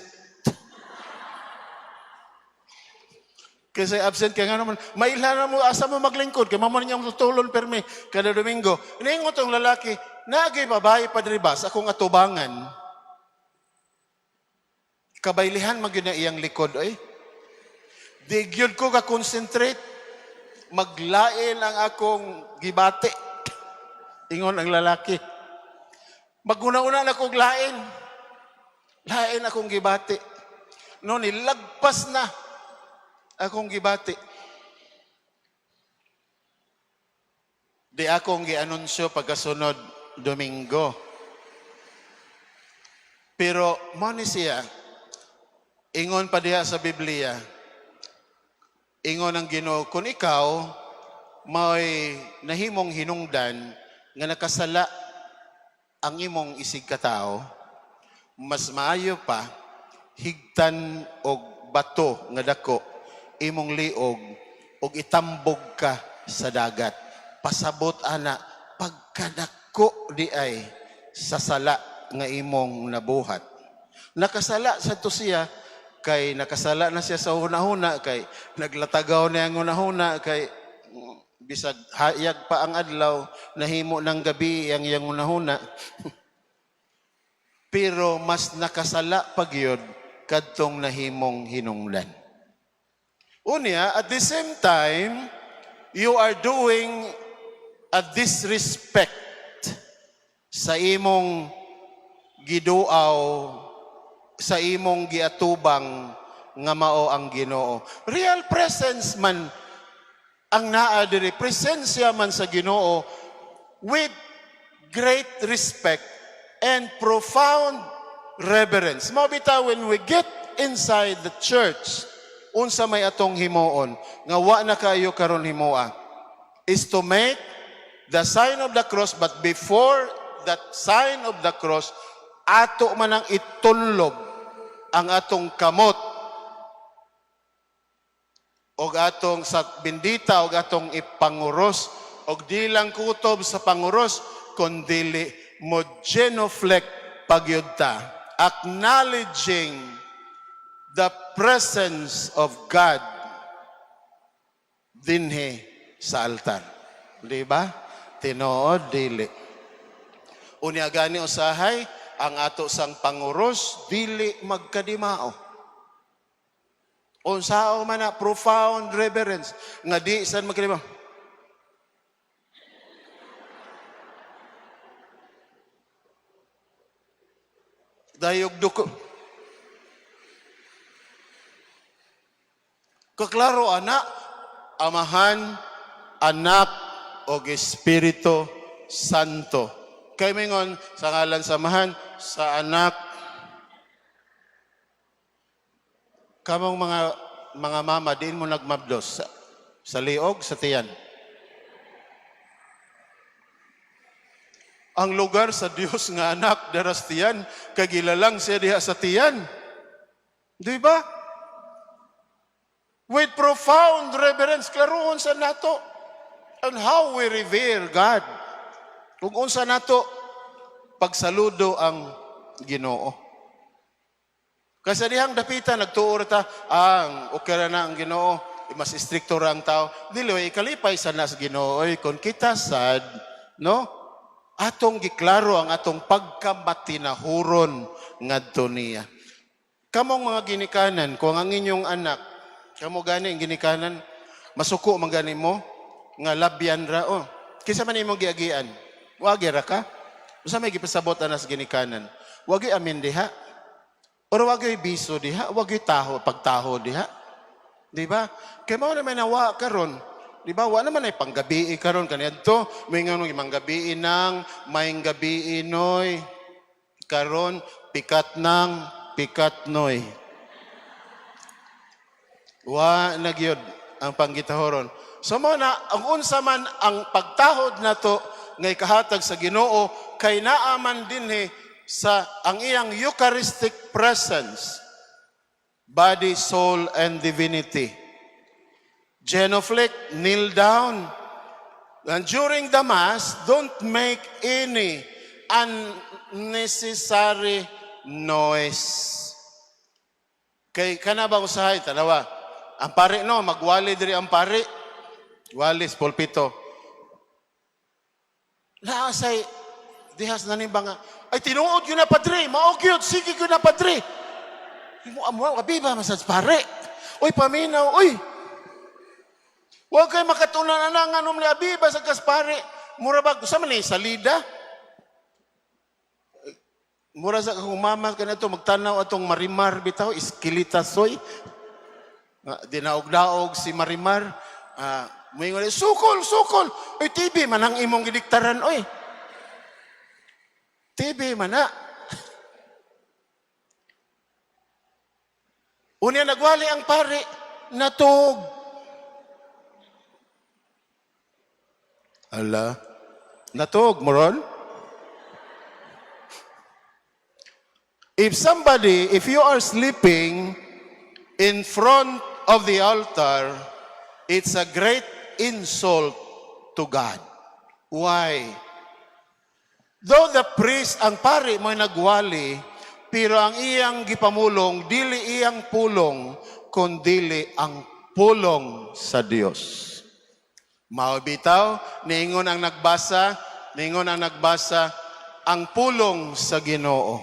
Kinsay absent kaya nga naman, mailhan mo, asa mo maglingkod, kaya mamon niyang tutulon permi, kada Domingo. Iningon tong lalaki, nagay babae, Padre Bas, akong atubangan. Kabaylihan magyud na iyang likod, oy. Di gyud ko ka-concentrate. Maglain ang akong gibate. Ingon ang lalaki. Maguna-una na akong lain. Lain akong gibate. No, nilagpas na akong gibate. Di akong gi-anunsyo pagkasunod Domingo. Pero, mo ni siya, ingon pa diha sa Biblia, ingon ang Ginoo, kung ikaw may nahimong hinungdan nga nakasala ang imong isig katao, mas maayo pa higtan og bato nga dako imong liog og itambog ka sa dagat. Pasabot ana pagkadako di ay sa sala nga imong nabuhat. Nakasala sa to siya kay nakasala na siya sa hunahuna kay naglatagaw na ang hunahuna kay bisag hayag pa ang adlaw nahimo ng gabi ang iyang hunahuna. Pero mas nakasala pagyod kadtong nahimong hinungdan. Unya, at the same time, you are doing a disrespect sa imong giduaw, sa imong giatubang nga mao ang Ginoo. Real presence man ang naa diri, presensya man sa Ginoo with great respect and profound reverence. Mao bitaw when we get inside the church, unsa may atong himuon nga wa na kayo karon himoa is to make the sign of the cross, but before that sign of the cross, ato man ang itunlog ang atong kamot og atong sa bendita og atong ipanguros og di lang kutob sa panguros kundi mo genuflect pagyud ta, acknowledging the presence of God dinhi sa altar. Di ba? Tinuod dili. Unya gani usahay ang ato sang panguros dili magkadimao. Unsao man na profound reverence nga di san magkadimao. Dayog duko. Kaklaro, anak, amahan, anak, o Espiritu Santo. Kay mingon, sa ngalan sa amahan, sa anak, kamong mga mama, diin mo nagmabdos sa liog, sa tiyan. Ang lugar sa Dios nga anak daras tiyan, kagilalang siya diha sa tiyan. Di ba? With profound reverence, klaroon sa nato on how we revere God. Kung unsa nato pagsaludo ang Ginoo. Kasi dihang dapitan nagtuo ta ang okay ra na ang Ginoo, mas istrikto ra ang tao. Dili ikalipay sa nas Ginoo oy kung kita sad, no? Atong giklaro ang atong pagkamatinahuron ngadto niya. Kamong mga ginikanan, kung ang inyong anak, kamo gani ang ginikanan, masuko man gani mo, nga labyan ra, oh. Kisa man imong giagian, wagi ra ka? Usa may gipasabot anas ginikanan, wagi amin diha, or wagi biso diha, wagi taho, pagtaho diha. Di ba? Kaya mo naman nawa karon. Di ba? Wala naman ay panggabi karon kaniyadto. May nga nung imanggabi nang, may gabi noy. Karon, pikat nang, pikat noy. Wa nagyod ang panggitahoron. So mo na, ang unsa man ang pagtahod na to, ngay kahatag sa Ginoo, kay naaman din sa ang iyang Eucharistic presence, body, soul, and divinity. Genuflect, kneel down. And during the Mass, don't make any unnecessary noise. Kay kanabang usahay, tanawa. Ang pare, no, magwali diri ang pare. Walis, pulpito. Laasay, dihas na nimbang, ay tinuod yun na padre, maogyod, sige yun na padre. Mo amo kabiba masas pare. Oy paminaw, oy. Wa kay makatunan na nga num abiba sa kaspare. Mura ba sa man ni salida? Mura sa kung mama kanato magtanaw atong Marimar bitaw iskilita soy. Dinaog-daog si Marimar. Moingon sukol, sukol. Oy TV man ang imong gidiktaran oy. TV man na. Unya nagwali ang pare, natog. Ala, natog, moron? If you are sleeping in front of the altar, it's a great insult to God. Why? Though the priest, ang pare mo nagwali, pero ang iyang gipamulong, dili iyang pulong, kundili ang pulong sa Dios. Maubitaw, ningon ang nagbasa, ang pulong sa Ginoo.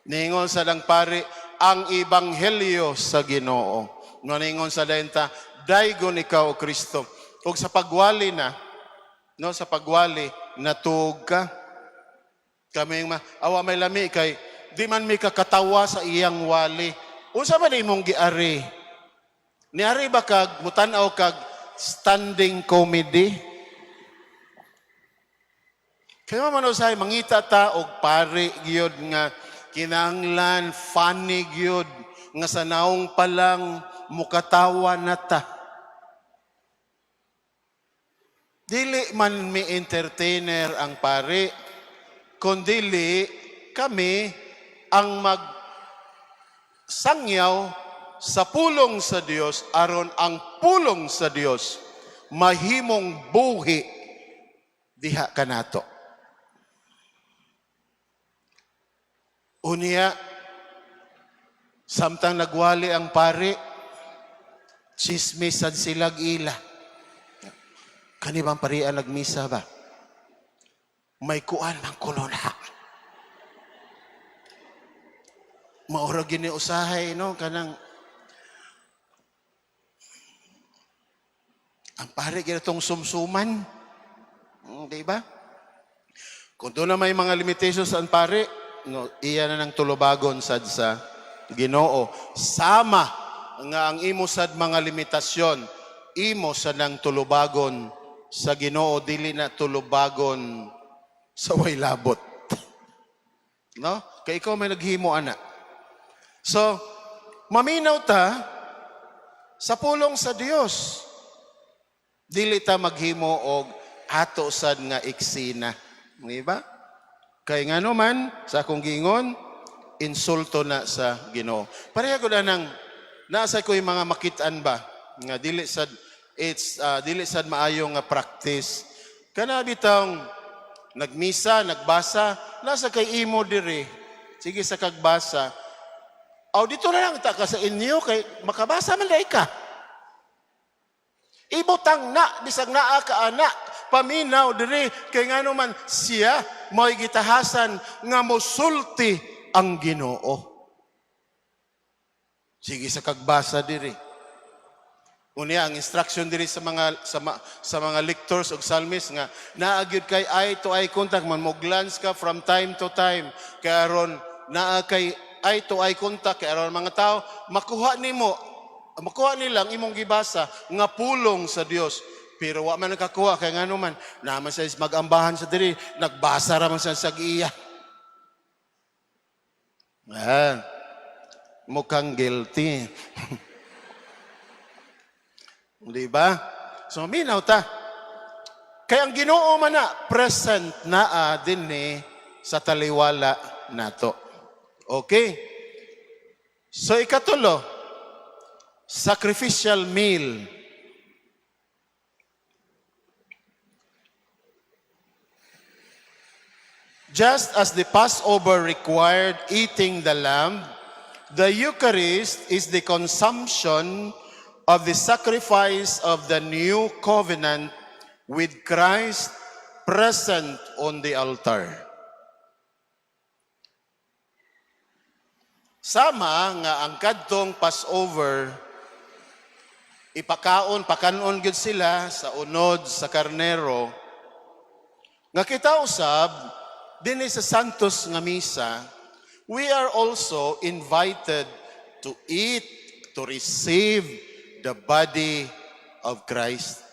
Ningon sa lang pare, ang ebanghelyo sa Ginoo. Ningon sa denta, daygon ikaw o Kristo. Ug sa pagwali na, no, sa pagwali, natug ka. Kami awa may lami kay di man may kakatawa sa iyang wali. Unsa man imong giari? Niari ba kag mutanaw kag standing comedy? Kaya man usay mangita ta og pare gyud nga kinahanglan funny gyud nga sa naong pa lang mukatawa na ta. Dili man mi entertainer ang pare, kundili kami ang magsangyaw sa pulong sa Dios aron ang pulong sa Dios mahimong buhi diha kanato. Unya samtang nagwali ang pare, chismis sad silag ila. Kani bang parian nagmisa ba? May kuan man kulona. Maura gini usahay, no? Kanang ang pare ginatong sumsuman. Di ba? Kung doon na may mga limitations ang pare, no, iya na ng tulubagon sad sa Ginoo. Sama nga ang imo sad mga limitasyon, imo sa nang tulubagon sa Ginoo, dili na tulubagon sa way labot. No? Kay ikaw may naghimo ana. So, maminaw ta sa pulong sa Dios. Dili ta maghimo og ato sad nga eksena, di ba? Kay nga man sa akong gingon, insulto na sa Ginoo. Pareha ko na nang nasa ko yung mga makitaan ba nga dili sad dili sad maayo nga practice. Kana bitang nagmisa, nagbasa, nasa kay imo diri. Sige sa kagbasa. Aw dito na lang ta ka sa inyo kay makabasa man dai ka. Ibutang na bisag naa ka anak paminaw diri kay ngano man siya mo'y gitahasan nga mosulti ang Ginoo. Sige sa kagbasa diri. Unya ang instruction diri sa mga lectors ug psalmist nga naa gyud kay eye to eye contact man mo glance ka from time to time kay aron naa kay eye to eye contact kay aron mga tao makuha nilang imong gibasa nga pulong sa Dios. Pero wa man nakakuha kay ngano man naman sa magambahan sa diri nagbasa ra man sa iya. Mukhang guilty. Di ba? So minaw ta. Kaya ang Ginoo man na present naa dinhi sa taliwala nato. Okay? So ikatulo, sacrificial meal. Just as the Passover required eating the lamb, the Eucharist is the consumption of the sacrifice of the new covenant with Christ present on the altar. Sama nga ang kadtong Passover, pakanon gyud sila sa unod sa karnero. Nga kita usab, dinhi sa Santos nga misa, we are also invited to eat, to receive the body of Christ.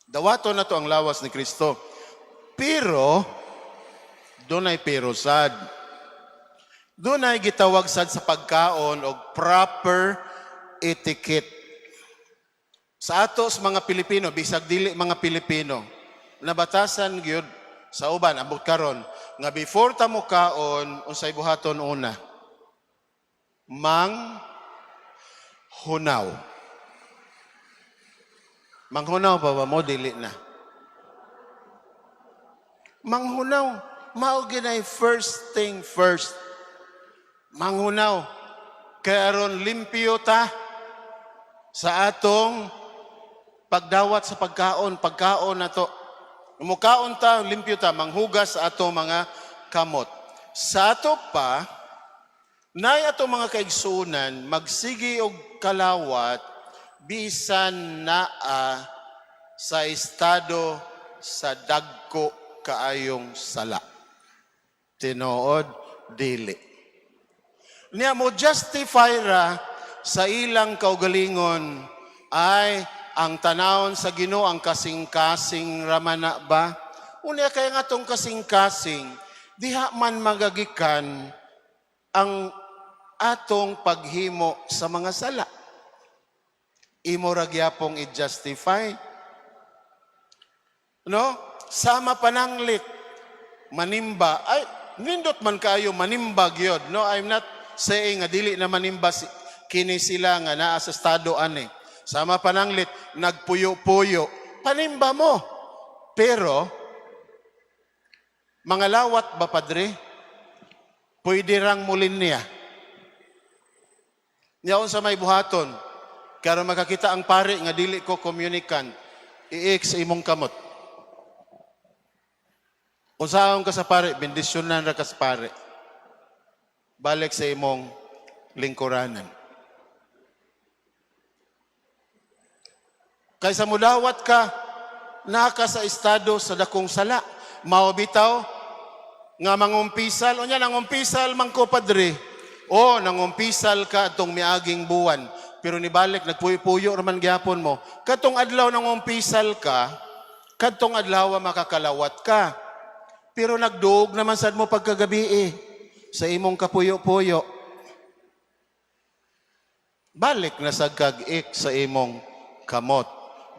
Dawato na to ang lawas ni Kristo. Pero, dunay pero sad. Dunay gitawag sad sa pagkaon og proper etiquette. Sa atos mga Pilipino, bisag dili mga Pilipino, nabatasan gyud sa uban ambot karon nga before ta mo kaon unsay buhaton una? Manghunaw. Manghunaw pa ba mo dili na? Manghunaw, mao ginay first thing first. Manghunaw, kay aron limpyo ta sa atong pagdawat sa pagkaon na to. Mukaon ta, limpyo ta, manghugas sa atong mga kamot. Sa ato pa, nay atong mga kaigsunan, magsigi og kalawat, bisan naa sa estado sa dagko kaayong sala. Tinuod, dili. Niya mo justify ra sa ilang kaugalingon ay ang tanawon sa Ginoo ang kasing-kasing ramana ba? Unya kaya nga tong kasing-kasing, diha man magagikan ang atong paghimo sa mga sala. Imo ra gyapong i-justify. No? Sama pananglit, manimba. Ay, nindot man kayo manimba gyud. No, I'm not saying nga dili na manimba kini sila nga naa sa estado ani. Sama pananglit, nagpuyo-puyo. Panimba mo. Pero, mga lawat ba, Padre? Pwede rang mulin niya. Niyaon sa may buhaton, kaya makakita ang pare nga dili ko communicant, i-ex imong kamot. Kung saan ka sa pare, bendisyonan ra ka sa pare. Balik sa imong lingkuranan. Kaysa mulawat ka, naka sa estado sa dakong sala. Mao bitaw, nga mangumpisal, unya nangumpisal man ko padre. O nangumpisal ka atong miaging buwan. Pero nibalik nagpuyo-puyo raman gyapon mo. Katong adlaw nangumpisal ka, katong adlaw makakalawat ka. Pero nagduog naman sad mo pagkagabi sa imong kapuyo-puyo. Balik na sa kag-ik sa imong kamot.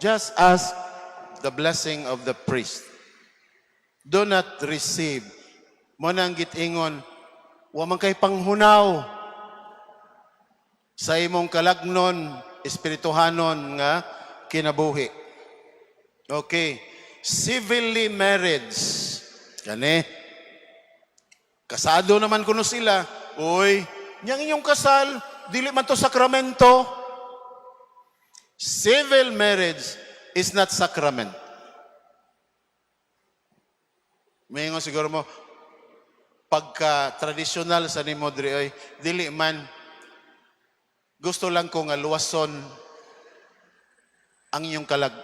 Just ask the blessing of the priest. Do not receive. Mo nang gitingon, wa man kay panghunaw sa imong kalagnon, espirituhanon nga kinabuhi. Okay. Civilly married. Kani. Kasado naman kuno sila. Uy, niyang inyong kasal, dili man to sakramento. Civil marriage is not sacrament. Mayingon siguro mo, pagka tradisyonal sa nimo diri oy, dili man. Gusto lang ko nga luwason ang inyong kalag.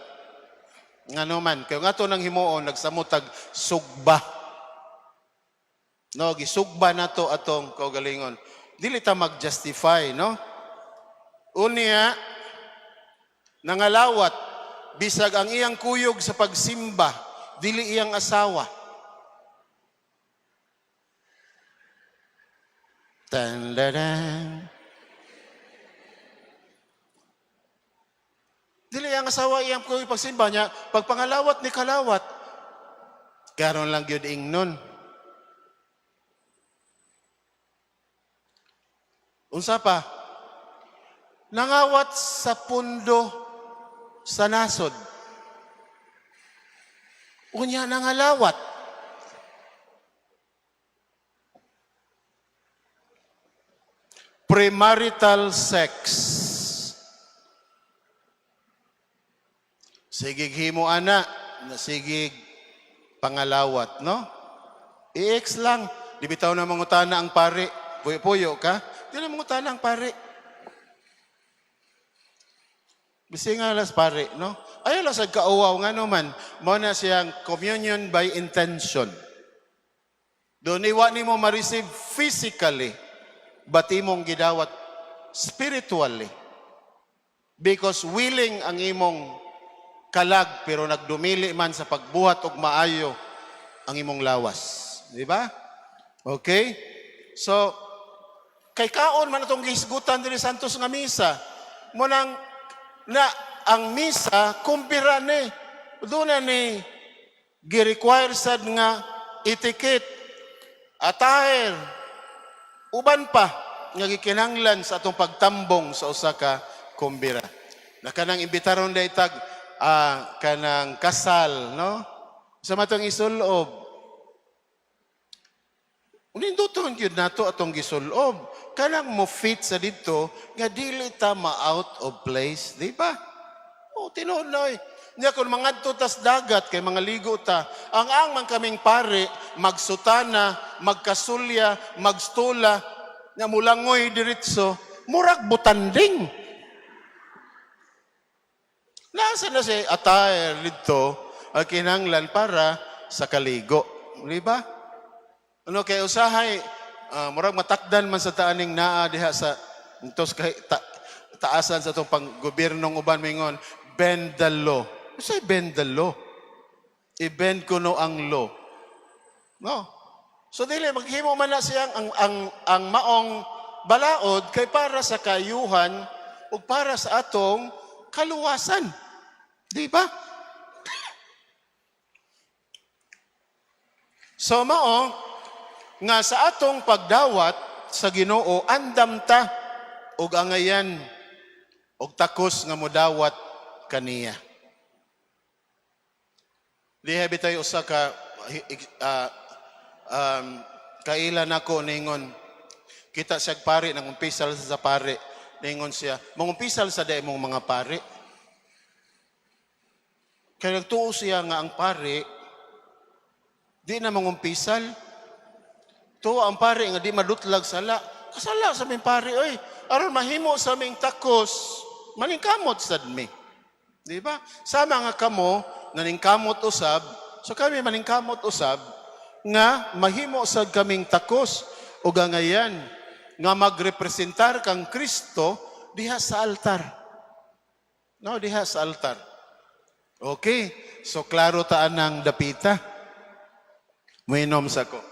Ngano man, kayo nga to nang himuon, nagsamutag sugba. No, gisugba na to atong kaugalingon. Dili ta mag-justify, no? Unya, nangalawat, bisag ang iyang kuyog sa pagsimba, dili iyang asawa. Tandadan. Dili ang asawa iyang kuyog pagsimba niya, pagpangalawat ni kalawat. Karon lang gyud ingnon. Unsa pa? Nangawat sa pundo sa nasod. Unya nangalawat. Premarital sex. Sigig himo ana, sigig pangalawat, no? I-ex lang. Di bitaw na mangutana ang pare. Puyo-puyo ka. Di na mangutana ang pare. Bisi nga las pare, no? Ayaw lang sa kauwaw nga naman. Mo na siyang communion by intention. Doon iwa ni mo ma-receive physically, but imong gidawat spiritually. Because willing ang imong kalag, pero nagdumili man sa pagbuhat og maayo ang imong lawas. Di ba? Okay? So, kay kaon man itong gihisgutan diri Santos nga misa, mo nang na ang misa kumpira ni doon na ni gi-require sad nga etiquette, attire, uban pa nga gikinahanglan sa atong pagtambong sa usa ka kumbira. Na kanang imbitaron day tag kanang kasal, no? Sa matong isulob. Uninduton gyud nato atong gisulob. Kanang mo fit sa dito nga dili ta ma-out of place, di ba? O tinuod na eh. Nya kun mangadto tas dagat kay mga ligo ta, ang man kaming pare magsutana, magkasulya, magstula, nga mulangoy diretso, murag butanding. Nasa na si attire dito ang kinahanglan para sa kaligo. Di ba? Ano kay usahay, murag matakdan man sa taaning naa diha sa entos kay taasan sa itong pang-gobernong uban mingon, bend the law. Say bend the law. I-bend ko no ang law. No. So dili maghimo man na siyang ang maong balaod kay para sa kayuhan o para sa atong kaluwasan. Di ba? So mao nga sa atong pagdawat sa Ginoo andam ta og angayan og takos nga modawat kaniya. Diha bitay usa ka kailan ako ningon kita siya pare nangumpisal sa pare ningon siya mangumpisal sa day mong mga pare kaya nagtuo siya nga ang pare di na mangumpisal to ang pare nga di madutlag sala kasala sa aming pare oy aron mahimo sa aming takos maningkamot sad mi di ba sama nga kamo naningkamot usab so kami maningkamot usab nga mahimo sad kaming takos o gangayan nga magrepresentar kang Kristo diha sa altar. No, diha sa altar. Okay, so klaro taan ng dapita. Mainom sa ko.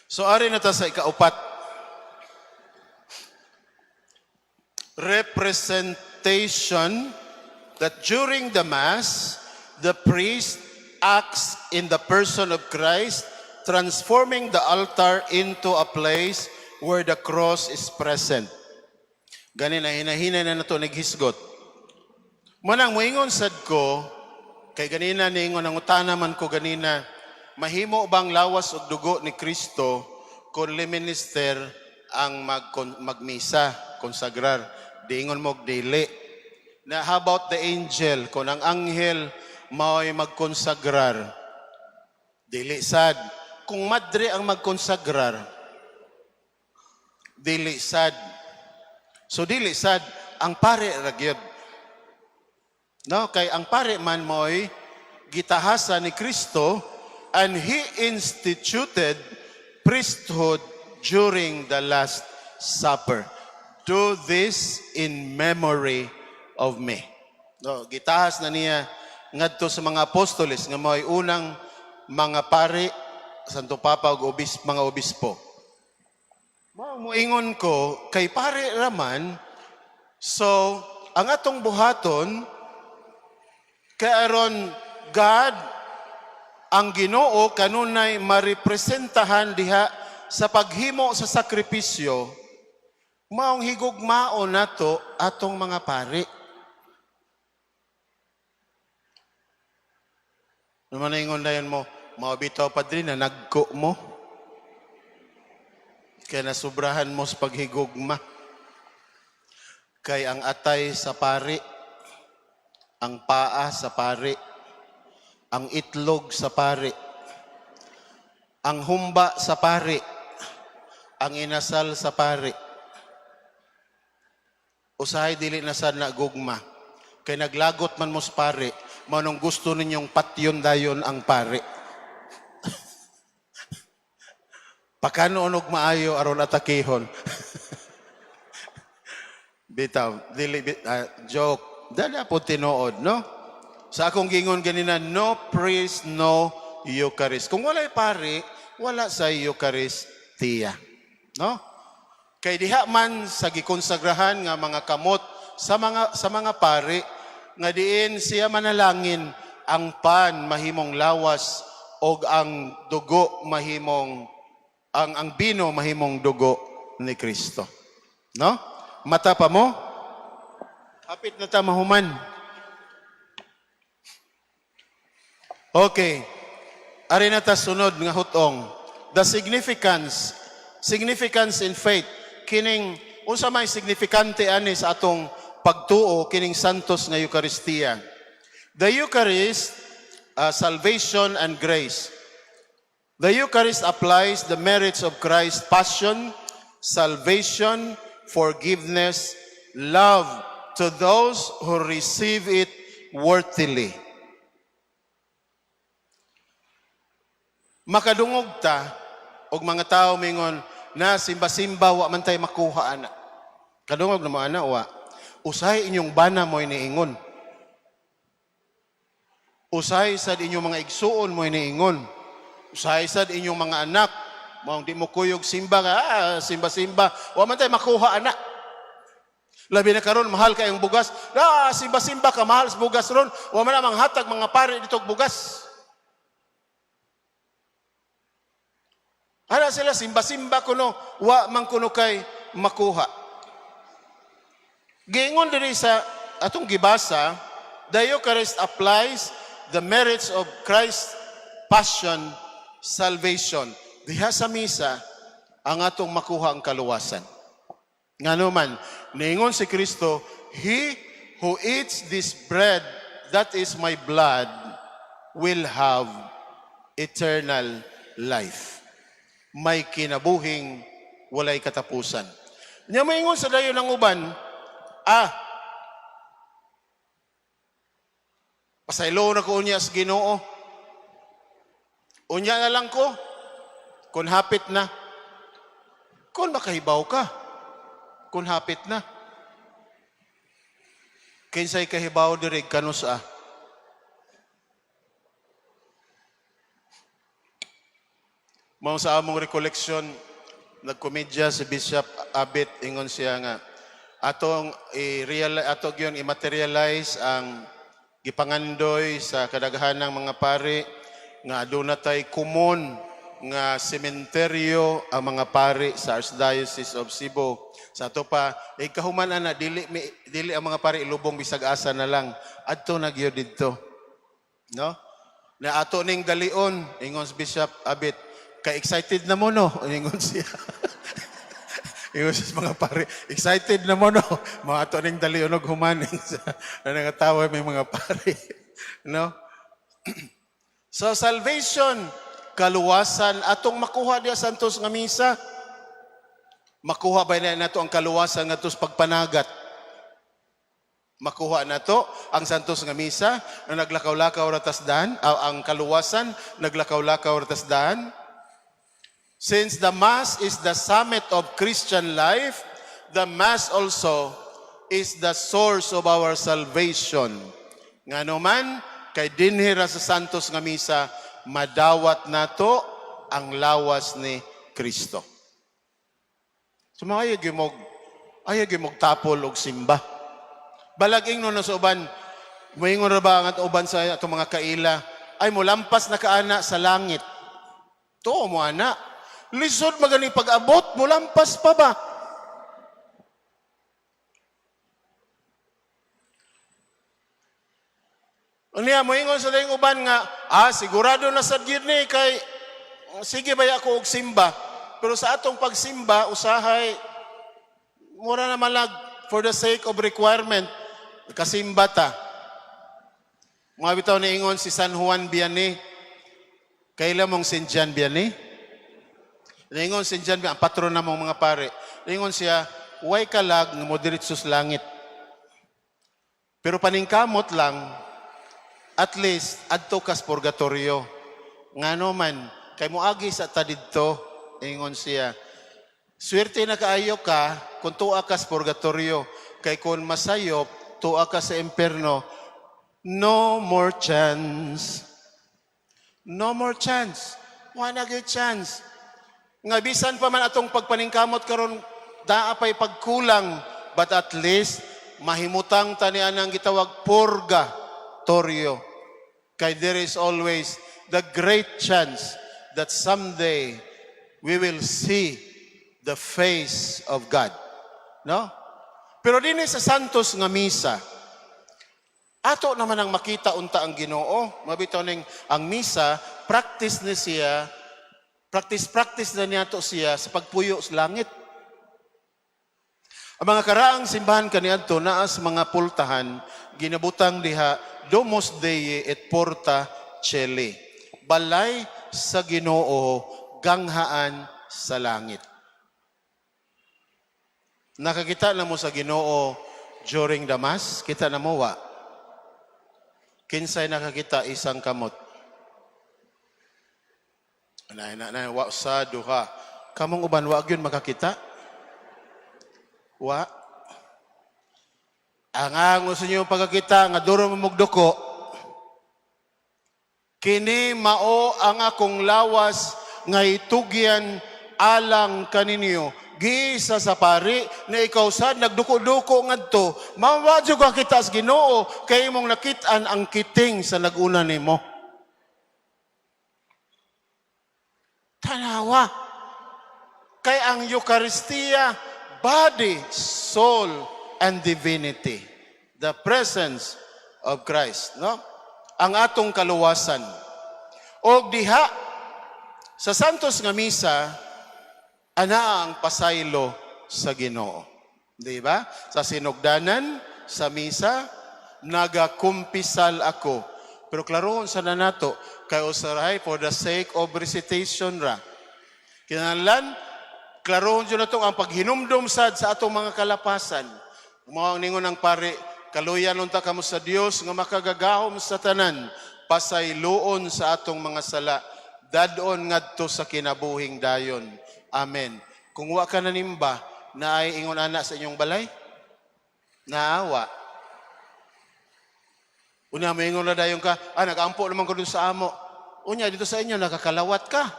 So ari na ta sa ikaupat. Representation that during the Mass, the priest acts in the person of Christ, transforming the altar into a place where the cross is present. Ganin na hinahinay na nato naghisgot. Manang moingon sad ko, kay ganina ningon ang utana man ko ganina, mahimo bang lawas og dugo ni Kristo kung liminister ang magmisa, konsagrar? Diingon mo dili. Na how about the angel? Kung ang anghel mao'y magkonsagrar, dili sad. Kung madre ang magkonsagrar, dili sad. So dili sad, ang pare ragyod. No, kay ang pare man mo'y gitahasa ni Kristo, and He instituted priesthood during the Last Supper. Do this in memory of me. No, gitahas na niya ngadto sa mga apostoles nga mo'y unang mga pare, Santo Papa ug mga obispo. Moingon ko kay pare raman, so ang atong buhaton kay aron God ang Ginoo kanunay marepresentahan diha sa paghimo sa sakripisyo, maong higugmao nato atong mga pari. Naman na ingon dayon mo, mabitaw padri na nagko mo. Kaya nasubrahan mo sa paghigugma. Kay ang atay sa pari, ang paa sa pari, ang itlog sa pari, ang humba sa pari, ang inasal sa pari. Usahay dili na sad na gugma. Kay naglagot man mo sa pari, manong gusto ninyong patyon dayon ang pari. Pakanoon og maayo aron atakihon. Bitaw, dili joke. Dala po tinuod, no? Sa akong gingon ganina, no priest, no Eucharist. Kung wala'y pari, wala sa Eucharistiya. No? Kay diha man sa gikonsagrahan nga mga kamot sa mga pari nga diin siya manalangin ang pan mahimong lawas og ang dugo mahimong ang bino mahimong dugo ni Kristo. No? Mata pa mo? Hapit na ta mahuman. Okay. Ari na ta sunod nga hutong. The significance in faith. Kining unsa may signifikante ani sa atong pagtuo kining santos nga Eucharistia. The Eucharist, salvation and grace. The Eucharist applies the merits of Christ's passion, salvation, forgiveness, love to those who receive it worthily. Makadungog ta og mga tao mingon na simba-simba wa man tay makuha ana. Kadungog na mo ana wa. Usahay inyong bana mo iniingon. Usahay sad inyong mga igsuon mo iniingon. Usahay sad inyong mga anak mao di mo kuyog simba nga simba-simba wa man tay makuha ana. Labi na karon mahal kayong bugas. Simba-simba ka mahal sa bugas ron. Wa man namang hatag mga pare dito bugas. Ana sila simba-simba kuno wa man kuno kay makuha. Giingon diri sa atong gibasa, the Eucharist applies the merits of Christ's passion, salvation. Diha sa misa ang atong makuha ang kaluwasan. Ngano man, niingon si Kristo, he who eats this bread, that is my blood, will have eternal life. May kinabuhing walay katapusan. Nya moingon sa dayon ng uban, pasaylo na ko unya sa Ginoo. Unya na lang ko, kung hapit na. Kung makahibaw ka, kung hapit na. Kinsay kahibaw diri kanus Mao sa among recollection, nagkomedya si Bishop Abit, ingon siya nga, atong i-materialize ang gipangandoy sa kadaghanang mga pari nga aduna tay common nga sementeryo ang mga pari sa Archdiocese of Cebu. Sa ato pa, kahuman ana dili ang mga pari ilubong bisag asa na lang. Adto nagyod didto. No? Na ato ning dalion, ingon si Bishop Abit, ka-excited na mo no, ingon siya. Ingon siya sa mga pari, excited na mo no, mga ato ning dalion og humaning sa nangatawa may mga pari. No? So salvation, kaluwasan atong makuha diya santos nga misa. Makuha ba na nato ang kaluwasan nga tos pagpanagat? Makuha nato ang santos nga misa na naglakaw-lakaw ratasdan, ang kaluwasan naglakaw-lakaw ratasdan. Since the Mass is the summit of Christian life, the Mass also is the source of our salvation. Nga naman, kay dinhira sa santos nga misa, madawat nato ang lawas ni Kristo. So mga ayag mog tapol og simba. Balaging no sa uban, moingon ra ba ang uban sa atong mga kaila, ay mulampas na kaana sa langit. To mo ana. Lisod magani pag-abot, mulampas pa ba? Unya moingon sa dayong uban nga, sigurado na sad gyud ni kay sige baya ako og simba. Pero sa atong pagsimba usahay mura na malag for the sake of requirement kasimba ta. Mga bitaw ni ingon si San Juan Vianney. Kaila mong Saint John Vianney? Ingon si John Vianney, ang patron na mong mga pare. Ingon siya, way kalag nga mo diretso sa langit. Pero paningkamot lang, at least adto kas purgatorio. Ngano man kay moagi sa ta didto, ingon siya. Swerte na kaayo ka kung tuwa ka sa purgatorio, kay kung masayop tuwa ka sa impierno, no more chance. No more chance. Wala gyud chance. Nga bisan pa man atong pagpaningkamot karon daapay pagkulang, but at least mahimutang tanian ang gitawag purgatorio. Kay there is always the great chance that someday we will see the face of God. No? Pero dinhi sa santos nga misa, ato naman ang makita unta ang Ginoo. Mabitaw ning ang misa, practice na niya to siya sa pagpuyo sa langit. Ang mga karaang simbahan kaniadto naa sa mga pultahan, ginabutang diha Domus Dei et Porta Coeli. Balay sa Ginoo, ganghaan sa langit. Nakakita na mo sa Ginoo during the Mass? Kita na mo wa? Kinsay nakakita isang kamot? Wa sa duha. Kamong uban wa gyud makakita? Wa. Ang angos niyo pagkakita nga duro mamugdoko. Kini mao ang akong lawas nga itugyan alang kaninyo. Gisa sa pari na ikaw sad nagduko-duko ngadto. Mawadyo ka kita sa Ginoo kay imong nakit-an ang kiting sa naguna nimo. Tanawa. Kay ang Eucharistia, body, soul, and divinity. The presence of Christ. No? Ang atong kaluwasan. O diha, sa Santos nga Misa, ana ang pasaylo sa Ginoo. Di ba? Sa sinugdanan, sa Misa, nagakumpisal ako. Pero klarohon sa nato, kay usaray for the sake of recitation ra. Kinahanglan, klarohon dyan na ang paghinumdum sad sa atong mga kalapasan. Mga ningon ang pare, kaluyan unta kamo sa Dios nga makagagahom sa tanan, pasayloon sa atong mga sala, dadon ngadto sa kinabuhing dayon. Amen. Kung wa ka nanimba, na ay ingon ana sa inyong balay? Naawa. Unya may ingon na dayon ka, nag-ampo naman ko dun sa amo. Unya, dito sa inyo, nakakalawat ka.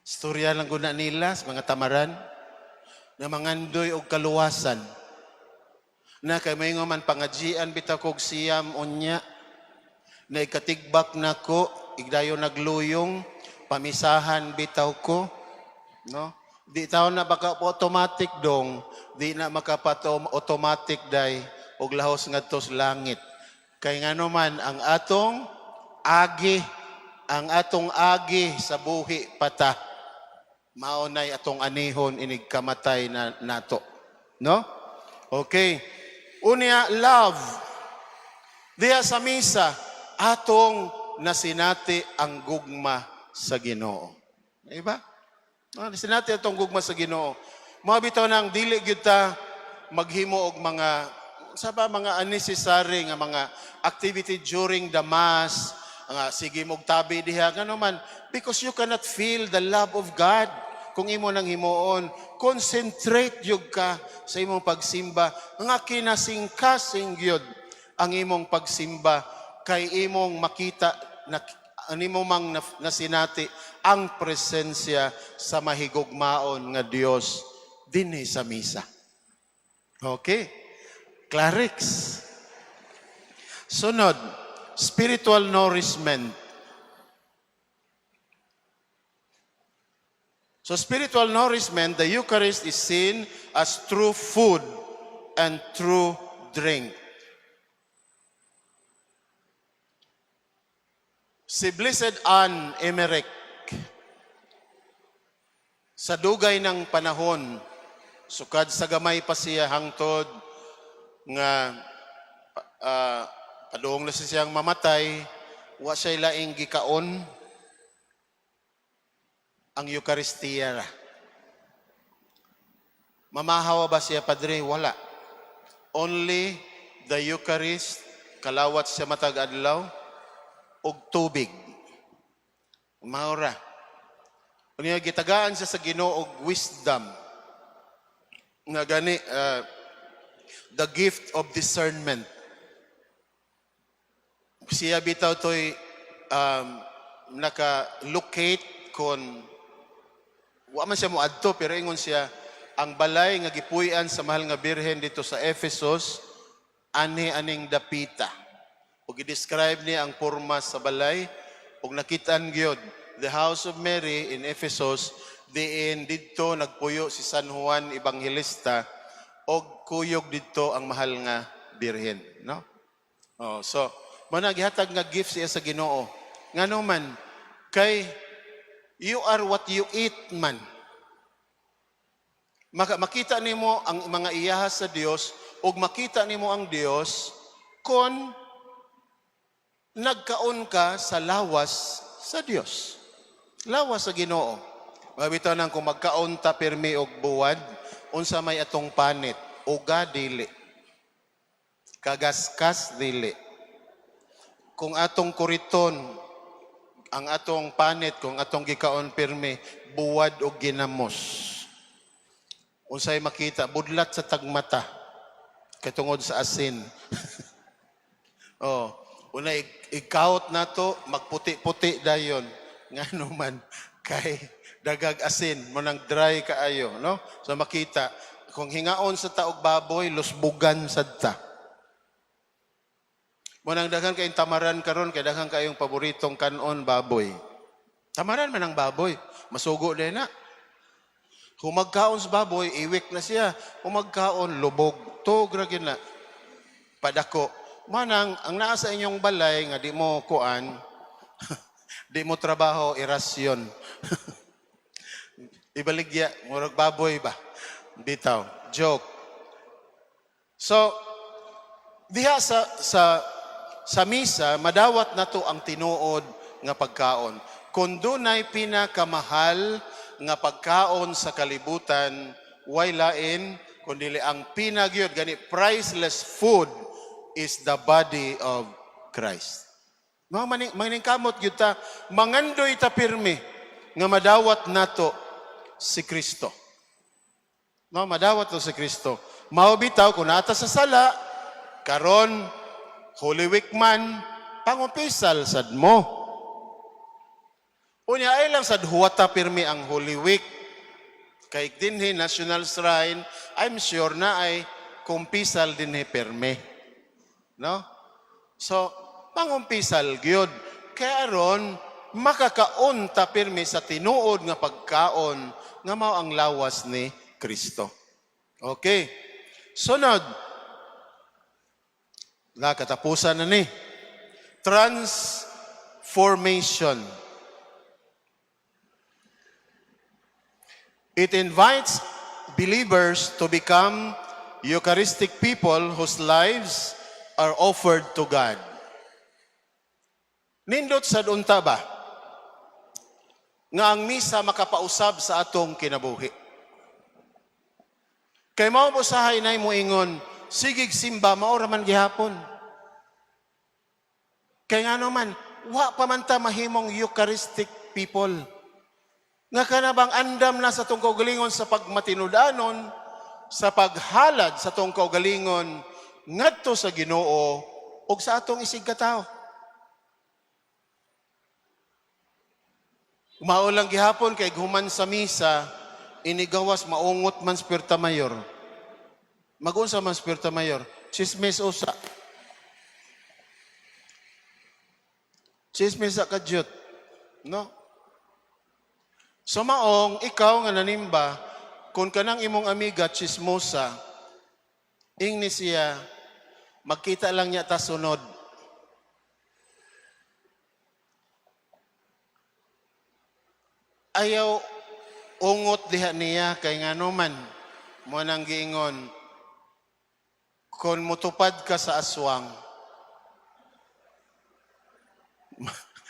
Storya lang guna nila sa mga tamaran na mangandoy og kaluwasan. Na kay may man pangajian bitaw kog siyam unya na ikatigbak nako igdayo nagluyong pamisahan bitaw ko, no? Di taon na baka automatic dong, di na makapato automatic day og lahos ngadto sa langit. Kay ngano man ang atong agi sa buhi pata maunay atong anihon inig kamatay na nato. No? Okay. Unya, love. Diya sa misa, atong nasinati ang gugma sa Ginoo. Diba? Nasinati atong gugma sa Ginoo. Mga bitaw nang dili gyud ta maghimo og mga unnecessary nga mga activity during the mass, nga sige mog tabi diha ngano man, because you cannot feel the love of God kung imo nang himuon. Concentrate yug ka sa imong pagsimba nga kinasing-kasing gyud ang imong pagsimba kay imong makita na animo mang nasinati ang presensya sa mahigugmaon nga Dios dinhi sa misa. Okay? Clarix. Sunod, spiritual nourishment. So spiritual nourishment, the Eucharist is seen as true food and true drink. Si Blessed Anne Emmerich, sa dugay ng panahon, sukad sa gamay pa siya hangtod nga padung na siyang mamatay, wa siya laing gikaon ang Eucharistia. Mamahawa ba siya, Padre? Wala. Only the Eucharist, kalawat siya matag adlaw, og tubig. Maura. Unya gitagaan siya sa Ginoo og wisdom. Nga gani, the gift of discernment. Siya bitaw to'y naka-locate kon wa man siya moadto pero ingon siya ang balay nga gipuy-an sa mahal nga birhen dito sa Ephesus aning dapita. Ug i-describe niya ang porma sa balay ug nakitaan gyud the house of Mary in Ephesus diin didto nagpuyo si San Juan Evangelista og kuyog dito ang mahal nga birhen, no? Oh, so mo gihatag nga gift siya sa Ginoo. Ngano man kay you are what you eat man. Makita nimo ang mga iyaha sa Dios ug makita nimo ang Dios kon nagkaon ka sa lawas sa Dios. Lawas sa Ginoo. Mabitaw nang kung magkaon ta pirmi og buwad, unsa may atong panit, uga dili. Kagaskas dili. Kung atong kuriton, ang atong panit, kung atong gikaon pirmi, buwad o ginamos. Unsay makita, budlat sa tagmata, katungod sa asin. Oh, una ikaot na to, magputi-puti dayon. Ngano man, kay dagag asin, mo nang dry kaayo, no? So makita, kung hingaon sa taog baboy, lusbugan sadta. Mo nang daghan kayong tamaran karon kay daghan kayong paboritong kanon baboy. Tamaran man ang baboy, masugo din na. Kung magkaon sa baboy, iwik na siya. Kung magkaon, lubog. Tug ra gyud na. Padako. Manang ang naa sa inyong balay nga di mo kuan, di mo trabaho irasyon. Ibaligya, murag baboy ba? Bitaw. Joke. So, diha sa sa misa madawat nato ang tinuod nga pagkaon. Kung dunay pinakamahal nga pagkaon sa kalibutan, way lain kundi ang pinagyod gani priceless food is the body of Christ. Mga maningkamot gyud ta, mangandoy ta pirmi nga madawat nato si Kristo. No, madawat to si Kristo. Mao bitaw kung ata sa sala karon Holy Week man pangumpisal sad mo. Unya ay lang sad huwata pirmi ang Holy Week. Kay dinhi National Shrine, I'm sure na ay kumpisal dinhi pirmi. No? So, pangumpisal gyud. Kaya aron makakaon ta pirmi sa tinuod nga pagkaon nga mao ang lawas ni Kristo. Okay. Sunod. Katapusan na ni. Transformation. It invites believers to become Eucharistic people whose lives are offered to God. Nindot sa unta ba? Nga ang misa makapausab sa atong kinabuhi. Kay mao usahay nay mo ingon, sigig simba maora man gihapon. Kay nga naman, wa pa man ta mahimong Eucharistic people. Nga kanabang andam na sa tong kaugalingon sa pagmatinudanon, sa paghalad sa tong kaugalingon ngadto sa Ginoo ug sa atong isig katao. Mao lang gihapon kay human sa misa inigawas maungot man spirita mayor. Magunsa man spirita mayor, chismis usa. Chismis sa kadyot. No? So maong, ikaw nga nanimba, kung kanang imong amiga, chismosa, ingni siya, magkita lang niya ta sunod. Ayaw ungot diha niya, kay nga naman, mo nang giingon, kung mutupad ka sa aswang,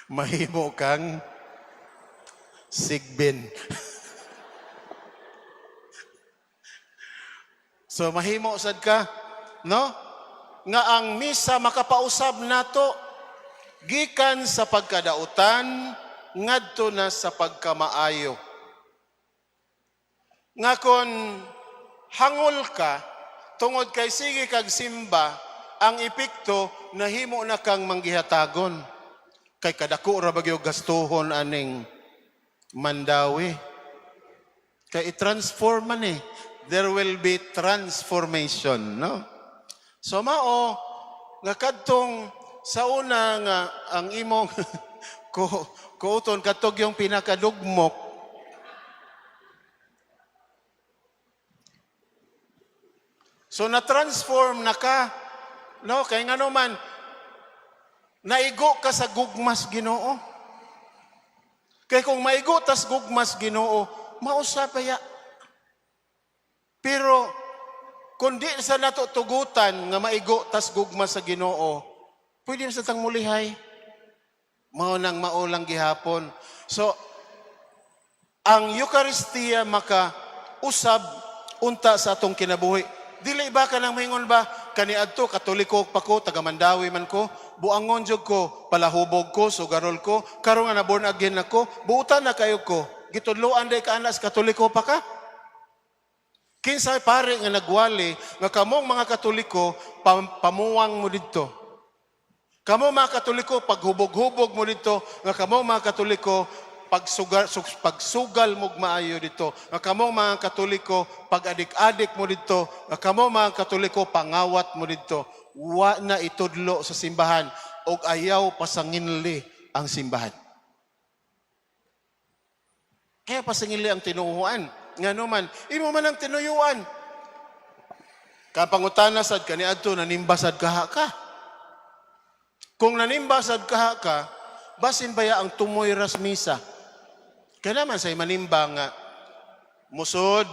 mahimo kang sigbin. So mahimo sad ka, no? Nga ang misa makapausab nato gikan sa pagkadautan ngadto na sa pagkamaayo. Nga kon hangol ka tungod kay sige kag simba, ang epekto nahimo na kang manggihatagon. Kay kadako ra bagyo gastuhon aning mandawi. Kay i-transform man eh. There will be transformation, no? So mao nga kadtong sa una nga ang imong kuuton katog yung pinakadugmok. So na-transform na ka, no? Kay nga naman naigo ka sa gugmas Ginoo. Kaya kung maigo tas gugmas Ginoo, mausapaya. Pero kung di sa natutugutan nga maigo tas gugmas sa Ginoo, pwede sa tang mulihay. Mao nang maulang gihapon. So ang Eucharistia maka-usab unta sa atong kinabuhi. Dili ba ka nang maingon ba kaniadto Katoliko pa ko, taga Mandawi man ko, buangon jud ko, palahubog ko, sugarol ko, karon nga na born again ako, buutan na kayo ko. Gitudloan day ka anas Katoliko pa ka? Kinsay pare nga nagwali nga kamong mga Katoliko pamuwang mo didto. Kamong mga Katoliko paghubog-hubog mo didto, nga kamong mga Katoliko pagsugal mo maayo dito. Nga kamong mga Katoliko pag-adik-adik mo dito. Nga kamong mga Katoliko pangawat mo dito. Wa na itudlo sa simbahan og ayaw pasanginli ang simbahan. Kaya pasanginli ang tinuhuan. Nga naman, imo man ang tinuyuan. Kapangutana sad kaniadto nanimbasad kaha ka. Kung nanimbasad kaha ka, basin baya ang tumoy ras misa. Kaya naman sa manimba nga musod,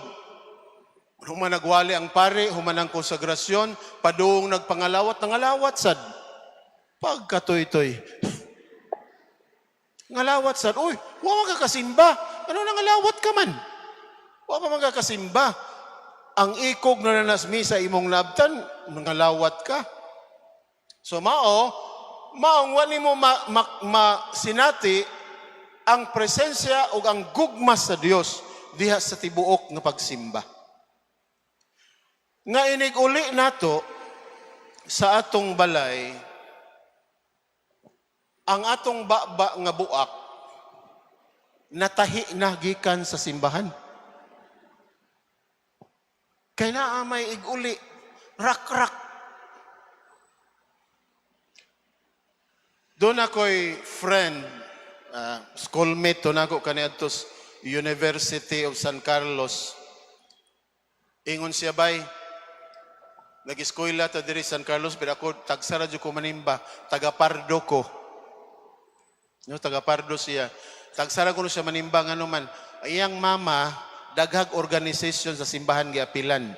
human nagwali ang pare, human ang konsagrasyon, padung nagpangalawat, nangalawat sad. Pagkatoy-toy. Ngalawat sad, uy, wa man ka kasimba. Ano na ngalawat ka man? Wa pa man ka kasimba. Ang ikog na nanas misa imong nabtan, ngalawat ka. So maong wani mo sinati ang presensya o ang gugma sa Dios diha sa tibuok nga pagsimba. Nga inig-uli nato sa atong balay, ang atong baba nga buak natahi na gikan sa simbahan. Kay naa may ig-uli, rak-rak. Doon ako'y friend, schoolmate, doon ako kaniadto sa University of San Carlos. Ingon siya bay, nag-eskwela ta diri San Carlos, pero ako tagsara jud ko manimba, taga Pardo ko. No, taga Pardo siya. Tagsara ko no siya manimba nga naman. Iyang mama, daghag organisasyon sa simbahan giapilan.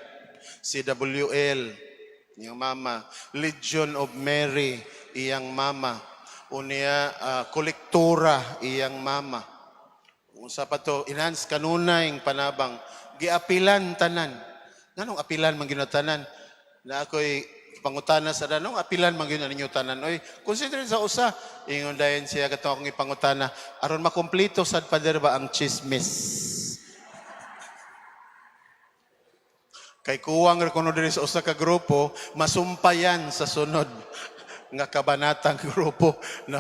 CWL, iyang mama. Legion of Mary, iyang mama. Unya, kolektora, iyang mama. Unsa pa to, enhance kanunay ang panabang. Giapilan tanan. Nganong apilan man ginatanan? Na ako'y pangutana sa danong, apilan man yun ninyo tanan. Oy, consider sa usa, ingon dayon siya kato akong ipangutana, aron makumpleto sad pader ba ang chismis. Kay kuwang ra kuno diri sa usa ka grupo, masumpayan sa sunod nga kabanatang grupo na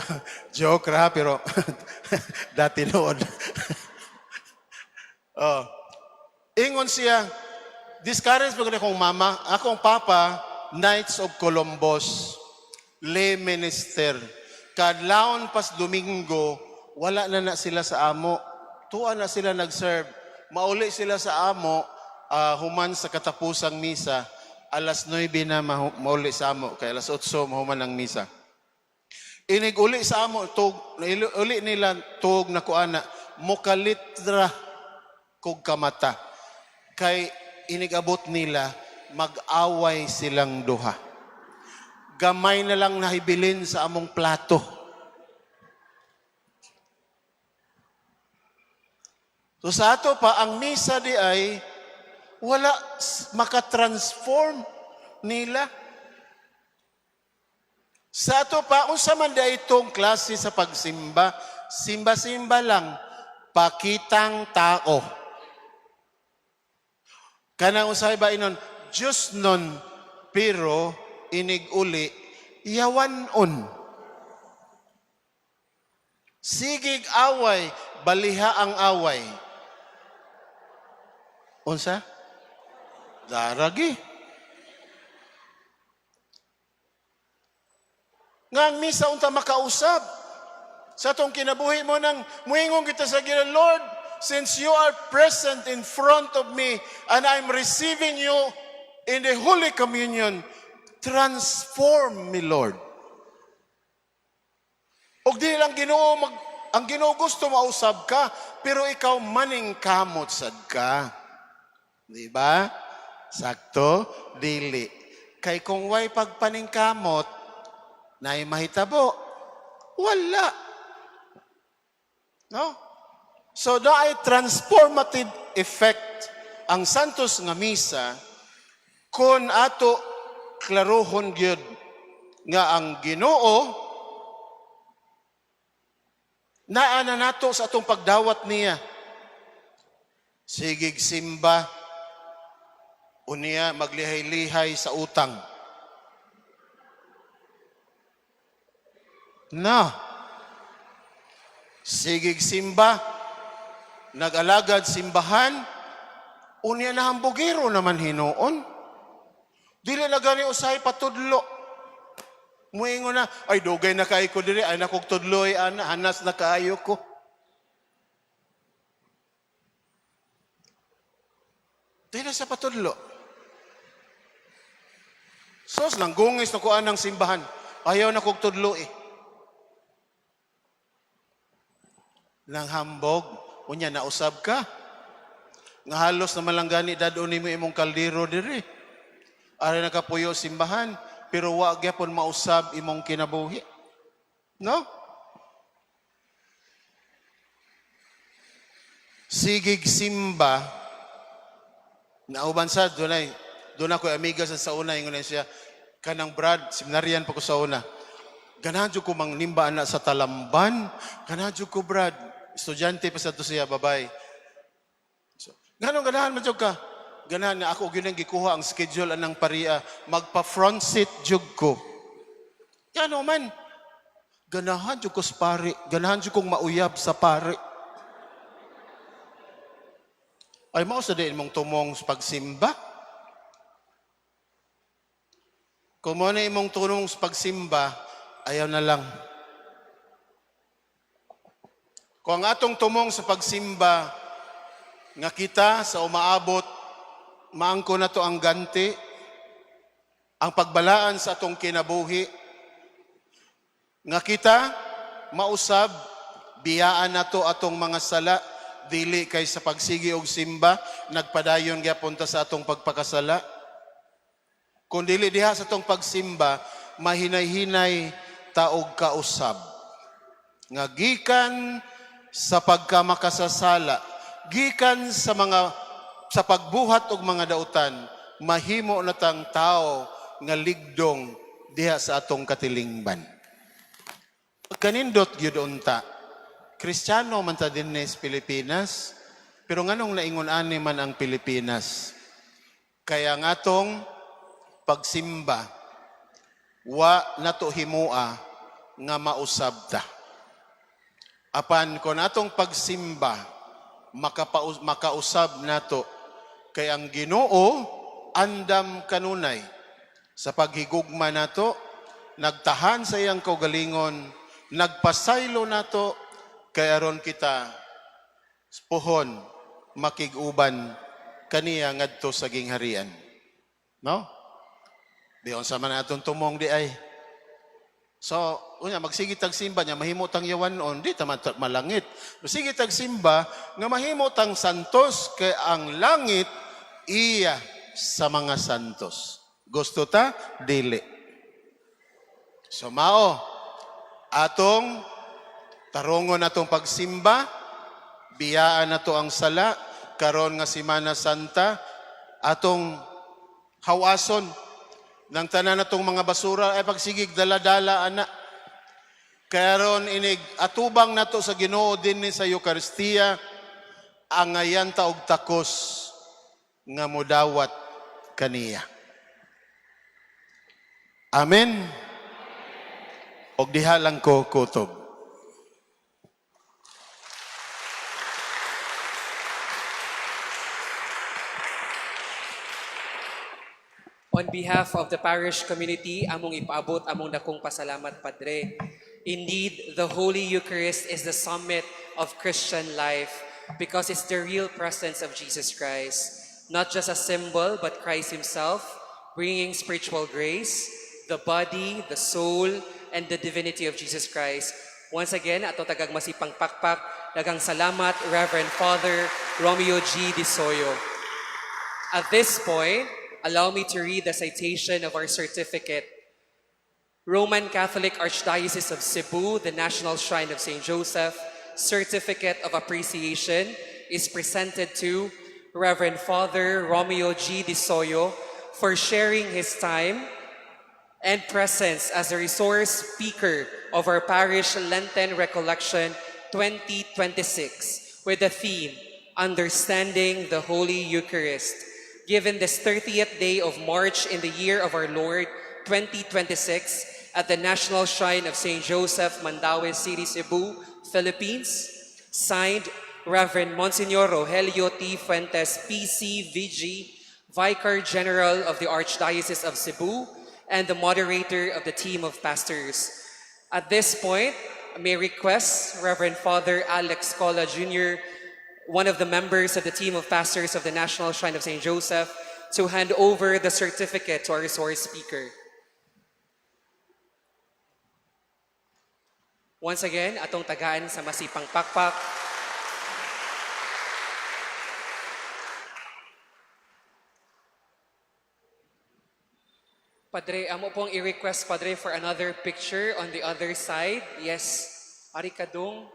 joke ra pero dati noon. Ingon siya, discourage pag akong mama, akong papa, Knights of Columbus, lay minister. Kadlawon pas Domingo, wala na sila sa amo. Tuwa na sila nag-serve. Mauli sila sa amo, human sa katapusang misa. Alas 9 na mauli sa amo, kaya alas 8 mahuman ang misa. Inig-uli sa amo, uli nila tug na kuana, mukalitra kog kamata. Kay inigabot nila, mag-away silang duha. Gamay na lang nahibilin sa among plato. So sa ato pa, ang misa di ay wala makatransform nila. Sa ato pa, unsa man da itong klase sa pagsimba, simba-simba lang, pakitang tao. Kanang usay ba inon, Diyos nun, pero inig-uli, yawanon. Sigig away, baliha ang away. Unsa? Daragi. Nga ang misa unta makausap. Sa itong kinabuhi mo nang muingong kita sa Ginoo, Lord, since you are present in front of me and I'm receiving you in the Holy Communion, transform me, Lord. Og di lang Ginoo ang Ginoo gusto mausab ka, pero ikaw maning kamot sad ka. Di ba? Sakto, dili. Kay kung way pagpaningkamot, naay mahitabo, wala. No? So, naay transformative effect ang Santos nga Misa kung ato klarohon gyud nga ang Ginoo naa na nato sa atong pagdawat niya. Sigig simba, unya maglihay-lihay sa utang. Na, sigig simba, nag-alagad simbahan, unya na hambugiro naman hinuon. Dili na gani usay patudlo. Muingon na, ay dugay na kayo ko diri, ay nakog tudlo, hanas na kayo ko. Dili na sa patudlo. Sos, nanggungis na kuan ng simbahan. Ayaw na kog tudlo Nang hambog, unya nausab ka. Nga halos naman lang gani dadon nimo imong kaldero diri. Ari nakapuyo simbahan, pero wa gyapon mausab imong kinabuhi. No? Sigig simba, nauban sa, doon ako amiga sa sauna, yung siya, kanang Brad, seminaryan pa ko sa una. Ganadyo ko mang nimba na sa Talamban, ganadyo ko Brad, estudyante pa sa to siya, babay. So, ganahan mo ka? Ganahan na ako ginang gikuha ang schedule anang paria, magpa-front seat jug ko. Gano man, ganahan jud ko sa pare, ganahan jud kong mauyab sa pare. Ay mao sa diin mong tumong sa pagsimba. Kung mo na imong tumong sa pagsimba, ayaw na lang. Kung ang atong tumong sa pagsimba, nga kita sa umaabot, maangko na to ang ganti, ang pagbalaan sa atong kinabuhi, nga kita, mausab, biyaan na to atong mga sala, dili kay sa pagsigi og simba, nagpadayon gyapon ta sa atong pagpakasala. Kung dili diha sa atong pagsimba, mahinay-hinay taog kausab. Nga gikan sa pagkamakasasala, gikan sa pagbuhat og mga dautan, mahimo na tang tao nga ligdong diha sa atong katilingban. Kanindot gyud unta. Kristiyano man ta dinhi sa Pilipinas, pero nganong naingon ani man ang Pilipinas? Kaya nga atong pagsimba, wa nato himua nga mausab ta. Apan kon atong pagsimba, makausab nato, kay ang Ginoo andam kanunay sa paghigugma nato, nagtahan sa iyang kaugalingon, nagpasaylo nato, kay aron kita pohon makiguban kaniya ngadto sa gingharian. No? Diyon sa man atong tumong di ay. So, unya magsige tag simba nya mahimo tang yawanon, di ta malangit. Sige tag simba nga mahimo tang santos kay ang langit iya sa mga santos. Gusto ta dili. So mao atong tarungon atong pagsimba, biyaan nato ang sala, karon nga Semana Santa, atong hawason ng tanan natong mga basura ay pagsigig dala-dala ana. Karon inig atubang nato sa Ginoo dinhi sa Eucharistia, ang ngayan taog takos nga modawat kaniya. Amen. Og diha lang ko kutob. On behalf of the parish community, among ipaabot among dakong pasalamat, Padre. Indeed, the Holy Eucharist is the summit of Christian life because it's the real presence of Jesus Christ. Not just a symbol, but Christ Himself, bringing spiritual grace, the body, the soul, and the divinity of Jesus Christ. Once again, ato tagag masipang pakpak, dagang salamat, Reverend Father Romeo G. Disoyo. At this point, allow me to read the citation of our certificate. Roman Catholic Archdiocese of Cebu, the National Shrine of St. Joseph, Certificate of Appreciation is presented to Reverend Father Romeo G. Disoyo for sharing his time and presence as a resource speaker of our parish Lenten Recollection 2026 with the theme, Understanding the Holy Eucharist. Given this 30th day of March in the year of our Lord 2026 at the National Shrine of St. Joseph, Mandaue City, Cebu, Philippines, signed Reverend Monsignor Rogelio T. Fuentes, PCVG, Vicar General of the Archdiocese of Cebu, and the moderator of the team of pastors. At this point, may request Reverend Father Alex Cola Jr., one of the members of the team of pastors of the National Shrine of St. Joseph, to hand over the certificate to our resource speaker. Once again, atong tagaan sa masipang pakpak. Padre, amo pong i-request, Padre, for another picture on the other side. Yes, Ari Kadong.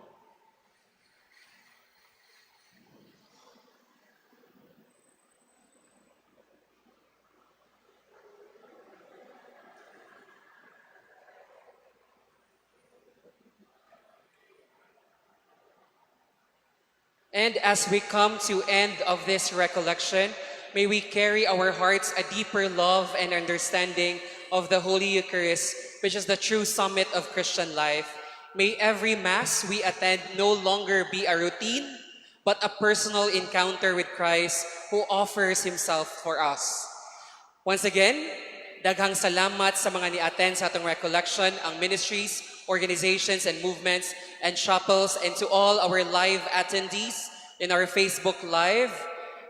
And as we come to end of this recollection, may we carry our hearts a deeper love and understanding of the Holy Eucharist, which is the true summit of Christian life. May every Mass we attend no longer be a routine, but a personal encounter with Christ who offers Himself for us. Once again, daghang salamat sa mga ni-attend sa atong recollection, ang ministries, organizations, and movements, and chapels, and to all our live attendees in our Facebook Live.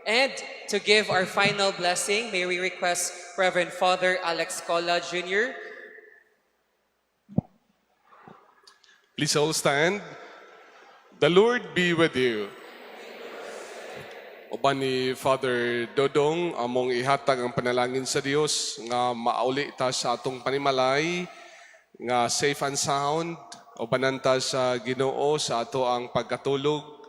And to give our final blessing, may we request Reverend Father Alex Cola Jr. Please all stand. The Lord be with you. Uban ni Father Dodong, among ihatag ang panalangin sa Dios nga mauli ta sa atong panimalay, nga safe and sound, ubanan ta sa Ginoo sa ato ang pagkatulog.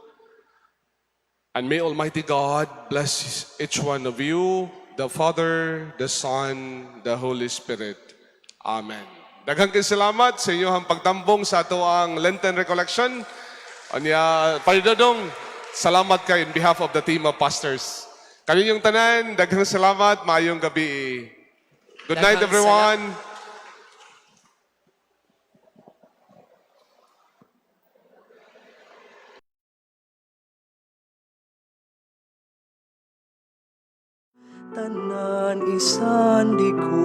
And may Almighty God bless each one of you, the Father, the Son, the Holy Spirit. Amen. Daghang salamat sa inyong pagtambong sa ato ang Lenten Recollection. Anya, Father Dodong, salamat kayo in behalf of the team of pastors. Kaninyong tanan, daghang salamat, maayong gabi. Good night, Daghang everyone. Tanan isandi ko